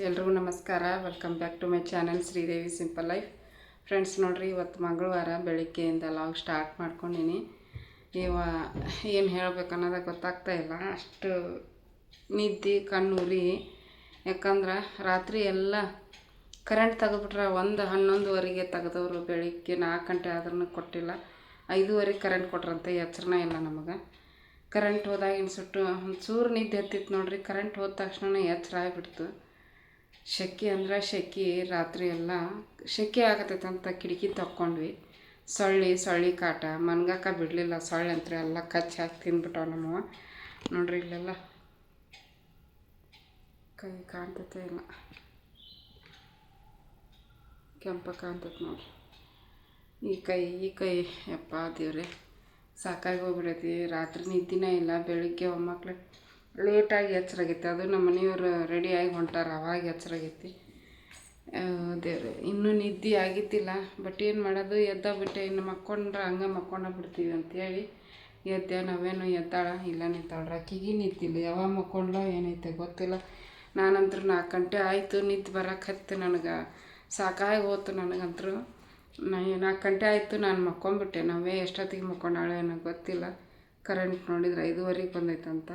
ಎಲ್ರಿಗೂ ನಮಸ್ಕಾರ. Welcome back to my channel Sridevi simple life. Friends ನೋಡ್ರಿ, ಇವತ್ತು ಮಂಗಳವಾರ ಬೆಳಿಗ್ಗೆಯಿಂದ ಲಾಗ್ ಸ್ಟಾರ್ಟ್ ಮಾಡ್ಕೊಂಡಿನಿ. ಏನು ಹೇಳ್ಬೇಕು ಅನ್ನೋದು ಗೊತ್ತಾಗ್ತಾ ಇಲ್ಲ. ಅಷ್ಟು ನಿದ್ದೆ ಕಣ್ಣುರಿ. ಯಾಕಂದ್ರೆ ರಾತ್ರಿ ಎಲ್ಲ ಕರೆಂಟ್ ತೆಗೆದ್ಬಿಟ್ರೆ 11:11ವರೆಗೆ ತೆಗೆದವರು ಬೆಳಿಗ್ಗೆ 4 ಗಂಟೆ ಆದ್ರೂ ಕೊಟ್ಟಿಲ್ಲ. 5ವರೆಗೆ ಕರೆಂಟ್ ಕೊಟ್ರಂತೆ, ಎಚ್ಚರನೇ ಇಲ್ಲ ನಮಗೆ. ಕರೆಂಟ್ ಹೋದಾಗ ಇನ್ಸುಟ್ಟು ಒಂಚೂರು ನಿದ್ದೆ ಹತ್ತಿತ್ತು ನೋಡ್ರಿ. ಕರೆಂಟ್ ಹೋದ ತಕ್ಷಣ ಎಚ್ಚರ ಆಗಿಬಿಡ್ತು. ಶೆಕೆ ಅಂದ್ರೆ ಶೆಕೆ, ರಾತ್ರಿ ಎಲ್ಲ ಶೆಕೆ ಆಗತ್ತೈತೆ ಅಂತ ಕಿಟಕಿ ತಕ್ಕೊಂಡ್ವಿ. ಸೊಳ್ಳಿ ಕಾಟ ಮನ್ಗಕ್ಕ ಬಿಡಲಿಲ್ಲ. ಸೊಳ್ಳೆ ಅಂತ ಎಲ್ಲ ಕಚ್ಚಿ ಹಾಕಿ ತಿಂದ್ಬಿಟ್ಟವು ನಮ್ಮವ. ನೋಡ್ರಿ, ಇಲ್ಲೆಲ್ಲ ಕೈ ಕಾಣ್ತೈತೆ ಇಲ್ಲ, ಕೆಂಪ ಕಾಣ್ತೈತೆ ನೋಡ್ರಿ. ಈ ಕೈ ಯಪ್ಪ ದೇವ್ರೆ, ಸಾಕಾಗಿ ಹೋಗ್ಬಿಡೈತಿ. ರಾತ್ರಿ ನಿದ್ದಿನೇ ಇಲ್ಲ. ಬೆಳಿಗ್ಗೆ ಒಮ್ಮಕ್ಳು ಲೇಟಾಗಿ ಎಚ್ಚರಾಗೈತಿ. ಅದು ನಮ್ಮ ಮನೆಯವರು ರೆಡಿಯಾಗಿ ಹೊಂಟಾರ, ಅವಾಗ ಎಚ್ಚರಾಗೈತಿ. ದೇವ್ರೆ, ಇನ್ನೂ ನಿದ್ದೆ ಆಗಿದ್ದಿಲ್ಲ. ಬಟ್ ಏನು ಮಾಡೋದು, ಎದ್ದಾಗ್ಬಿಟ್ಟೆ. ಇನ್ನು ಮಕ್ಕೊಂಡ್ರೆ ಹಂಗೆ ಮಕ್ಕೊಂಡ ಬಿಡ್ತೀವಿ ಅಂತೇಳಿ ಎದ್ದೆ. ನಾವೇನು ಎದ್ದಾಳ ಇಲ್ಲ ನಿಂತಾಳ್ರ. ಆಕಿಗೆ ನಿದ್ದಿಲ್ಲ. ಯಾವಾಗ ಮಕ್ಕೊಂಡ್ಲೋ ಏನೈತೆ ಗೊತ್ತಿಲ್ಲ. ನಾನಂತರೂ 4 ಗಂಟೆ ಆಯಿತು ನಿದ್ದೆ ಬರೋಕೆ ನನಗೆ ಸಾಕಾಗಿ ಹೋತು. ನನಗಂತರೂ 4 ಗಂಟೆ ಆಯಿತು, ನಾನು ಮಕ್ಕೊಂಬಿಟ್ಟೆ. ನಾವೇ ಎಷ್ಟೊತ್ತಿಗೆ ಮಕ್ಕೊಂಡಾಳೆ ಏನೋ ಗೊತ್ತಿಲ್ಲ. ಕರೆಂಟ್ ನೋಡಿದ್ರೆ 5ವರೆಗೆ ಬಂದೈತಂತ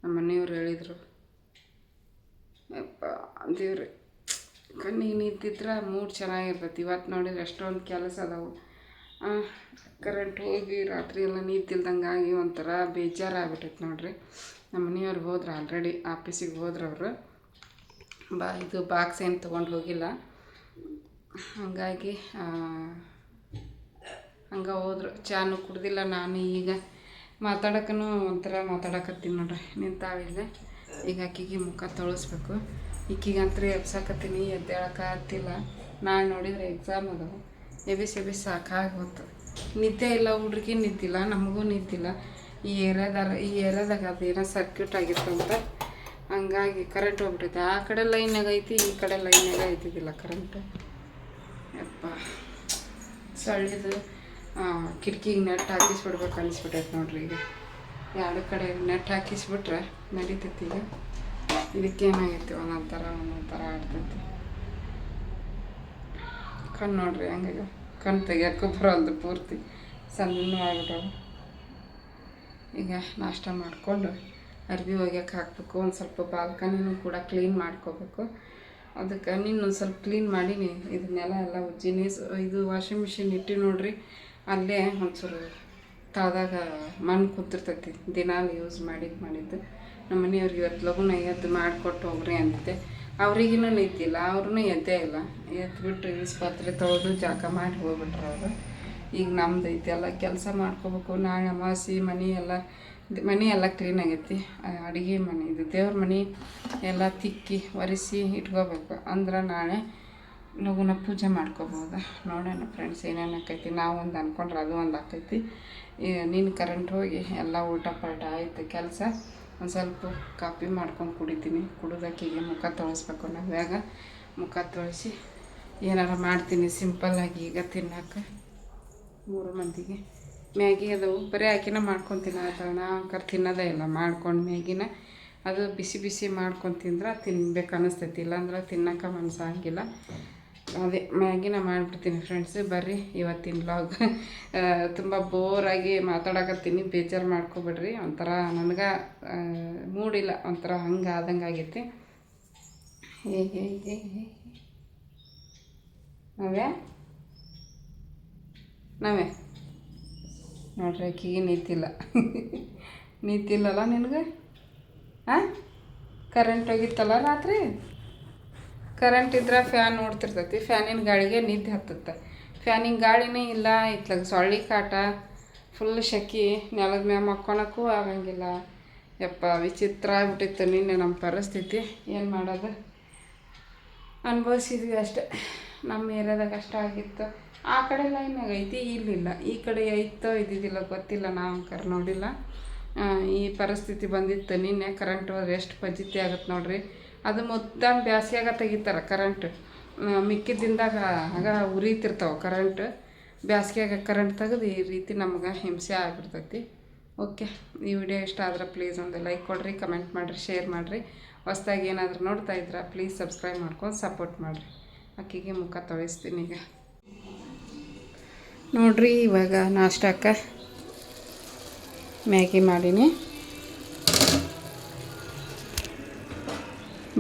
ನಮ್ಮ ಮನೆಯವ್ರು ಹೇಳಿದರು. ಯಪ್ಪ ದೇವ್ರಿ, ಕಣ್ಣಿಗೆ ನಿಂತಿದ್ರೆ ಮೂಡ್ ಚೆನ್ನಾಗಿರ್ತೈತಿ. ಇವತ್ತು ನೋಡಿದ್ರೆ ಎಷ್ಟೊಂದು ಕೆಲಸ ಅದಾವು. ಕರೆಂಟ್ ಹೋಗಿ ರಾತ್ರಿ ಎಲ್ಲ ನಿಂತಿಲ್ದಂಗೆ ಆಗಿ ಒಂಥರ ಬೇಜಾರಾಗ್ಬಿಟ್ಟೈತೆ ನೋಡ್ರಿ. ನಮ್ಮ ಮನೆಯವ್ರು ಹೋದ್ರೆ ಆಲ್ರೆಡಿ ಆಫೀಸಿಗೆ ಹೋದ್ರೆ ಅವರು. ಇದು ಬಾಕ್ಸ್ ಏನು ತೊಗೊಂಡು ಹೋಗಿಲ್ಲ. ಹಾಗಾಗಿ ಹಂಗೆ ಹೋದ್ರು. ಚಾನು ಕುಡ್ದಿಲ್ಲ. ನಾನು ಈಗ ಮಾತಾಡೋಕ್ಕೂ ಒಂಥರ ಮಾತಾಡಕತ್ತೀನಿ ನೋಡ್ರಿ. ನಿಂತಾವಿಲ್ಲ. ಈಗ ಅಕ್ಕಿಗೆ ಮುಖ ತೊಳಸ್ಬೇಕು. ಈಕಿಗಂತೂ ಎಬ್ಸಾಕತ್ತೀನಿ, ಎದ್ದೇಳಕ್ಕಾಗ್ತಿಲ್ಲ. ನಾಳೆ ನೋಡಿದರೆ ಎಕ್ಸಾಮ್ ಅದಾವೆ. ಎಬಿಸಿ ಸಾಕಾಗಿ ಹೋತು. ನಿದ್ದೆ ಇಲ್ಲ, ಹುಡ್ರಿಗೆ ನಿದ್ದಿಲ್ಲ, ನಮಗೂ ನಿದ್ದಿಲ್ಲ. ಈ ಏರಿಯಾದಾಗ ಅದೇನೋ ಸರ್ಕ್ಯೂಟ್ ಆಗಿತ್ತಂತ, ಹಂಗಾಗಿ ಕರೆಂಟ್ ಹೋಗ್ಬಿಟ್ಟೈತೆ. ಆ ಕಡೆ ಲೈನಾಗ ಐತಿ, ಈ ಕಡೆ ಲೈನಾಗ ಐತಿದ್ದಿಲ್ಲ ಕರೆಂಟ್. ಯಪ್ಪ, ಸೊಳ್ಳಿದು ಕಿಟಕಿಗೆ ನೆಟ್ ಹಾಕಿಸ್ಬಿಡ್ಬೇಕು ಅನಿಸ್ಬಿಟ್ಟೈತೆ ನೋಡ್ರಿ. ಈಗ 2 ಕಡೆ ನೆಟ್ ಹಾಕಿಸ್ಬಿಟ್ರೆ ನಡೀತೈತಿ. ಈಗ ಇದಕ್ಕೇನಾಗೈತಿ, ಒಂದೊಂದು ಥರ ಆಡ್ತೈತಿ. ಕಣ್ಣು ನೋಡ್ರಿ ಹಂಗೆ ಕಣ್ಣು ತೆಗಿಯೋಕ್ಕೂ ಬರೋಲ್ದು, ಪೂರ್ತಿ ಸಣ್ಣವಾಗಿಬಿಟ್ಟವು. ಈಗ ನಾಷ್ಟ ಮಾಡಿಕೊಂಡು ಅರ್ಬಿ ಒಗ್ಯಕ್ಕೆ ಹಾಕಬೇಕು. ಒಂದು ಸ್ವಲ್ಪ ಬಾಲ್ಕನಿನೂ ಕೂಡ ಕ್ಲೀನ್ ಮಾಡ್ಕೋಬೇಕು. ಅದಕ್ಕೆ ಇನ್ನೊಂದು ಸ್ವಲ್ಪ ಕ್ಲೀನ್ ಮಾಡೀನಿ. ಇದನ್ನೆಲ್ಲ ಉಜ್ಜಿನಿ. ಇದು ವಾಷಿಂಗ್ ಮಿಷಿನ್ ಇಟ್ಟು ನೋಡ್ರಿ, ಅಲ್ಲೇ ಒಂಚೂರು ತಳದಾಗ ಮಣ್ಣು ಕೂತಿರ್ತೈತಿ. ದಿನಾಲು ಯೂಸ್ ಮಾಡಿದ್ದು. ನಮ್ಮ ಮನೆಯವ್ರಿಗೆ ಇವತ್ತು ಲಘುನ ಎದ್ದು ಮಾಡಿಕೊಟ್ಟು ಹೋಗ್ರಿ ಅಂತಿದ್ದೆ. ಅವ್ರಿಗಿನ್ನೂ ನಿದ್ದಿಲ್ಲ, ಅವ್ರೂ ಎದ್ದೇ ಇಲ್ಲ. ಎದ್ಬಿಟ್ಟು ಈಸ್ ಪಾತ್ರೆ ತೊಳೆದು ಜಾಕ ಮಾಡಿ ಹೋಗ್ಬಿಟ್ರು ಅವರು. ಈಗ ನಮ್ದು ಐತಿ ಎಲ್ಲ ಕೆಲಸ ಮಾಡ್ಕೋಬೇಕು. ನಾಳೆ ಅಮಾವಾಸ್ಯೆ, ಮನೆ ಎಲ್ಲ ಕ್ಲೀನ್ ಆಗೈತಿ. ಅಡುಗೆ ಮನೆ, ಇದು ದೇವ್ರ ಮನೆ ಎಲ್ಲ ತಿಕ್ಕಿ ಒರೆಸಿ ಇಟ್ಕೋಬೇಕು. ಅಂದ್ರೆ ನಾಳೆ ಲಘುನ ಪೂಜೆ ಮಾಡ್ಕೋಬೋದು. ನೋಡೋಣ ಫ್ರೆಂಡ್ಸ್, ಏನೇನು ಆಕೈತಿ. ನಾವು ಒಂದು ಅಂದ್ಕೊಂಡ್ರೆ ಅದು ಒಂದು ಆಕೈತಿ. ನೀನು ಕರೆಂಟ್ ಹೋಗಿ ಎಲ್ಲ ಊಟ ಪಾಠ ಆಯಿತು ಕೆಲಸ. ಒಂದು ಸ್ವಲ್ಪ ಕಾಫಿ ಮಾಡ್ಕೊಂಡು ಕುಡಿತೀನಿ. ಕುಡಿದಕ್ಕಿಗೆ ಮುಖ ತೊಳಸ್ಬೇಕು. ನಾವ್ಯಾಗ ಮುಖ ತೊಳೆಸಿ ಏನಾರು ಮಾಡ್ತೀನಿ ಸಿಂಪಲ್ಲಾಗಿ. ಈಗ ತಿನ್ನೋಕೆ 3 ಮಂದಿಗೆ ಮ್ಯಾಗಿ ಅದಾವು. ಬರೀ ಆಕಿನ ಮಾಡ್ಕೊತೀನಿ. ನಾ ತಿನ್ನೋದೇ ಇಲ್ಲ. ಮಾಡ್ಕೊಂಡು ಮ್ಯಾಗಿನ ಅದು ಬಿಸಿ ಮಾಡ್ಕೊಂಡು ತಿಂದ್ರೆ ತಿನ್ಬೇಕು ಅನ್ನಿಸ್ತೈತಿ. ಇಲ್ಲಾಂದ್ರೆ ತಿನ್ನೋಕೆ ಮನಸ್ಸಾಗಿಲ್ಲ. ಅದೇ ಮ್ಯಾಗಿನ ಮಾಡಿಬಿಡ್ತೀನಿ ಫ್ರೆಂಡ್ಸ್. ಬರ್ರಿ ಇವತ್ತಿನ ವ್ಲಾಗ್. ತುಂಬ ಬೋರಾಗಿ ಮಾತಾಡಕತ್ತೀನಿ, ಬೇಜಾರು ಮಾಡ್ಕೊಬೇಡ್ರಿ. ಒಂಥರ ನನಗೆ ಮೂಡಿಲ್ಲ, ಒಂಥರ ಹಂಗೆ ಆದಂಗೆ ಆಗೈತಿ. ನಾವೇ ನೋಡ್ರಿ, ಆಕಿಗೆ ನಿಂತಿಲ್ಲಲ್ಲ ನಿನಗೆ. ಕರೆಂಟ್ ಹೋಗಿತ್ತಲ್ಲ ರಾತ್ರಿ. ಕರೆಂಟ್ ಇದ್ರೆ ಫ್ಯಾನ್ ನೋಡ್ತಿರ್ತೈತಿ. ಫ್ಯಾನಿನ ಗಾಳಿಗೆ ನಿದ್ದೆ ಹತ್ತುತ್ತೆ. ಫ್ಯಾನಿನ ಗಾಳಿನೇ ಇಲ್ಲ. ಇತ್ಲಾಗ ಸೊಳ್ಳೆ ಕಾಟ, ಫುಲ್ ಶೆಕೆ. ನೆಲದ ಮ್ಯಾಗ ಮಕ್ಕೊಳಕ್ಕೂ ಆಗಂಗಿಲ್ಲ. ಯಪ್ಪ, ವಿಚಿತ್ರ ಆಗ್ಬಿಟ್ಟಿತ್ತು ನಿನ್ನೆ ನಮ್ಮ ಪರಿಸ್ಥಿತಿ. ಏನು ಮಾಡೋದು, ಅನುಭವಿಸಿದ್ವಿ ಅಷ್ಟೆ. ನಮ್ಮ ಏರಿಯಾದಾಗ ಅಷ್ಟ ಆಗಿತ್ತು. ಆ ಕಡೆ ಲೈನಾಗ ಐತಿ, ಇಲ್ಲಿಲ್ಲ. ಈ ಕಡೆ ಐತೋ ಇದ್ದಿದ್ದಿಲ್ಲ ಗೊತ್ತಿಲ್ಲ, ನಾವು ನೋಡಿಲ್ಲ. ಈ ಪರಿಸ್ಥಿತಿ ಬಂದಿತ್ತು ನಿನ್ನೆ. ಕರೆಂಟ್ ಹೋದ್ರೆ ಎಷ್ಟು ಫಜೀತಿ ಆಗುತ್ತೆ ನೋಡ್ರಿ. ಅದು ಮುದ್ದಾಂ ಬ್ಯಾಸಿಯಾಗ ತೆಗಿತಾರೆ ಕರೆಂಟ್. ಮಿಕ್ಕಿದ್ದಿಂದಾಗ ಆಗ ಉರಿತಿರ್ತಾವೆ ಕರೆಂಟ್. ಬ್ಯಾಸಿಗೆಯಾಗ ಕರೆಂಟ್ ತೆಗೆದು ಈ ರೀತಿ ನಮ್ಗೆ ಹಿಂಸೆ ಆಗಿಬಿಡ್ತೈತಿ. ಓಕೆ, ಈ ವಿಡಿಯೋ ಇಷ್ಟ ಆದ್ರೆ ಪ್ಲೀಸ್ ಒಂದು ಲೈಕ್ ಕೊಡಿರಿ, ಕಮೆಂಟ್ ಮಾಡಿರಿ, ಶೇರ್ ಮಾಡಿರಿ. ಹೊಸ್ದಾಗಿ ಏನಾದರೂ ನೋಡ್ತಾ ಇದ್ರೆ ಪ್ಲೀಸ್ ಸಬ್ಸ್ಕ್ರೈಬ್ ಮಾಡ್ಕೊಂಡು ಸಪೋರ್ಟ್ ಮಾಡಿರಿ. ಅಕ್ಕಿಗೆ ಮುಖ ತೊಳಿಸ್ತೀನಿ ಈಗ. ನೋಡಿರಿ ಇವಾಗ ನಾಷ್ಟಕ್ಕೆ ಮ್ಯಾಗಿ ಮಾಡೀನಿ.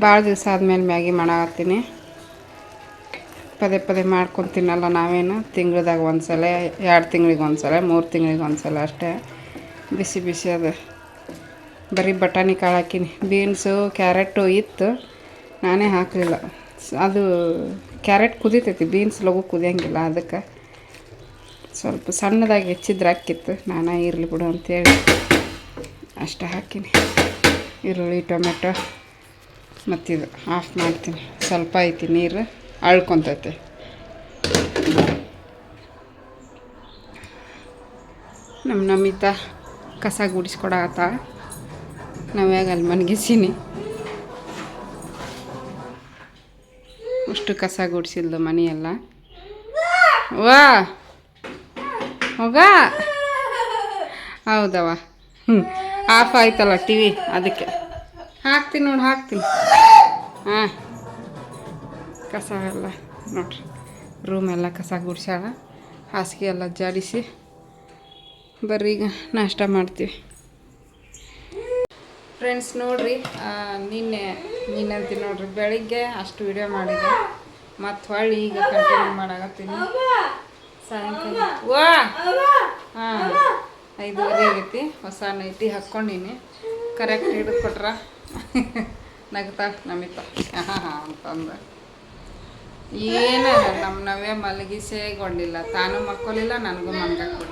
ಭಾಳ ದಿವಸ ಆದಮೇಲೆ ಮ್ಯಾಗಿ ಮಾಡಾಕತ್ತೀನಿ. ಪದೇ ಪದೇ ಮಾಡ್ಕೊಂಡು ತಿನ್ನಲ್ಲ ನಾವೇನು. ತಿಂಗ್ಳದಾಗ ಒಂದು ಸಲ, 2 ತಿಂಗಳಿಗೆ ಒಂದು ಸಲ, 3 ತಿಂಗಳಿಗೆ ಒಂದು ಸಲ ಅಷ್ಟೇ. ಬಿಸಿ ಬಿಸಿ ಅದು ಬರೀ ಬಟಾಣಿ ಕಾಳು ಹಾಕೀನಿ. ಬೀನ್ಸು ಕ್ಯಾರೆಟು ಇತ್ತು, ನಾನೇ ಹಾಕಲಿಲ್ಲ. ಅದು ಕ್ಯಾರೆಟ್ ಕುದೀತೈತಿ, ಬೀನ್ಸ್ ಲಘು ಕುದಿಯೋಂಗಿಲ್ಲ. ಅದಕ್ಕೆ ಸ್ವಲ್ಪ ಸಣ್ಣದಾಗಿ ಹೆಚ್ಚಿದ್ರೆ ಹಾಕಿತ್ತು. ನಾನು ಇರಲಿ ಬಿಡು ಅಂತೇಳಿ ಅಷ್ಟು ಹಾಕೀನಿ. ಈರುಳ್ಳಿ, ಟೊಮೆಟೊ ಮತ್ತಿದು ಆಫ್ ಮಾಡ್ತೀನಿ. ಸ್ವಲ್ಪ ಐತಿ ನೀರು, ಅಳ್ಕೊತೈತೆ. ನಮ್ಮ ನಮಿತಾ ಕಸ ಗುಡಿಸ್ಕೊಡಾಕತ್ತ. ನಾವ್ಯಾಗ ಅಲ್ಲಿ ಮನ್ಗಿಸೀನಿ. ಅಷ್ಟು ಕಸ ಗುಡಿಸಿಲ್ದು ಮನೆಯೆಲ್ಲ. ವಾ ಹೋಗ. ಹೌದವ. ಆಫ್ ಆಯ್ತಲ್ಲ ಟಿ ವಿ, ಅದಕ್ಕೆ ಹಾಕ್ತೀನಿ ನೋಡಿ, ಹಾಕ್ತೀನಿ. ಹಾಂ, ಕಸ ಎಲ್ಲ ನೋಡ್ರಿ, ರೂಮೆಲ್ಲ ಕಸ ಗುಡಿಸ್ಯಾಳ. ಹಾಸಿಗೆ ಎಲ್ಲ ಜಾಡಿಸಿ ಬರ್ರಿ ಈಗ ನಾಷ್ಟ ಮಾಡ್ತೀವಿ. ಫ್ರೆಂಡ್ಸ್ ನೋಡಿರಿ, ನಿನ್ನೆ ನೋಡ್ರಿ ಬೆಳಿಗ್ಗೆ ಅಷ್ಟು ವಿಡಿಯೋ ಮಾಡಿದೆ. ಮತ್ತು ಹೊಳ್ಳಿ ಈಗ ಕಂಟಿನ್ಯೂ ಮಾಡಾಕತ್ತೀನಿ. ಸಾಯಂಕಾಲ ಹಾಂ 5:30 ಆಗೈತಿ. ಹೊಸ ನೈಟಿ ಹಾಕ್ಕೊಂಡೀನಿ. ಕರೆಕ್ಟ್ ಹಿಡಿದು ಕೊಟ್ರ ನಗ್ತಾ ನಮಿತಾ ಅಂತಂದು. ಏನೋ ನಮ್ಮ ನವ್ಯ ಮಲಗಿಸೇಗೊಂಡಿಲ್ಲ. ತಾನು ಮಕ್ಕೊಲಿಲ್ಲ, ನನಗೂ ಮನ್ಗಕ್ಕೆ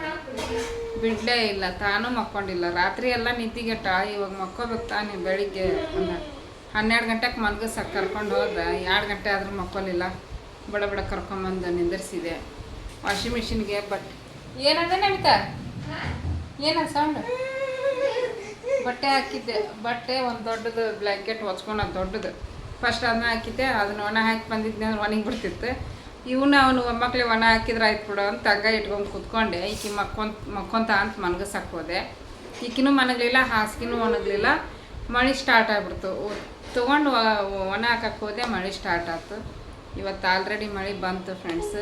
ಬಿಡಲೇ ಇಲ್ಲ. ತಾನು ಮಕ್ಕೊಂಡಿಲ್ಲ. ರಾತ್ರಿ ಎಲ್ಲ ನಿದ್ದಿಗೆಟ್ಟ. ಇವಾಗ ಮಕ್ಕೋಬೇಕು ತಾನೆ. ಬೆಳಿಗ್ಗೆ ಒಂದು 12 ಗಂಟೆಗೆ ಮಲ್ಗಿಸಕ್ಕೆ ಕರ್ಕೊಂಡು ಹೋದ್ರೆ 2 ಗಂಟೆ ಆದರೂ ಮಕ್ಕೊಲಿಲ್ಲ. ಬಡ ಬಡ ಕರ್ಕೊಂಬಂದು ನಿಂದಿರ್ಸಿದೆ. ವಾಷಿಂಗ್ ಮಿಷಿನ್ಗೆ ಬಟ್ಟೆ ಏನದ ನಮಿತಾ, ಏನದ ಸೌಂಡ್? ಬಟ್ಟೆ ಹಾಕಿದ್ದೆ. ಬಟ್ಟೆ ಒಂದು ದೊಡ್ಡದು ಬ್ಲ್ಯಾಂಕೆಟ್ ಹೊಚ್ಕೊಂಡು, ದೊಡ್ಡದು ಫಸ್ಟ್ ಅದನ್ನ ಹಾಕಿದ್ದೆ. ಅದನ್ನ ಒಣ ಹಾಕಿ ಬಂದಿದ್ದೆ ಅಂದ್ರೆ ಒಣಗಿ ಬಿಡ್ತಿತ್ತು. ಅವನು ಮಕ್ಳಿಗೆ ಒಣ ಹಾಕಿದ್ರೆ ಆಯ್ತು ಬಿಡು ಅಂತ ಹಂಗ ಇಟ್ಕೊಂಡು ಕೂತ್ಕೊಂಡೆ. ಈಕಿ ಮಕ್ಕೊಂತ ಅಂತ ಮನ್ಗಸಕ್ಕೆ ಹೋದೆ. ಈಕಿನೂ ಮನಗಲಿಲ್ಲ, ಹಾಸಿಗೆನೂ ಒಣಗಲಿಲ್ಲ. ಮಳೆ ಸ್ಟಾರ್ಟ್ ಆಗಿಬಿಡ್ತು. ತೊಗೊಂಡು ಒಣ ಹಾಕಕ್ಕೆ ಹೋದೆ, ಮಳೆ ಸ್ಟಾರ್ಟ್ ಆಯ್ತು. ಇವತ್ತು ಆಲ್ರೆಡಿ ಮಳೆ ಬಂತು ಫ್ರೆಂಡ್ಸ್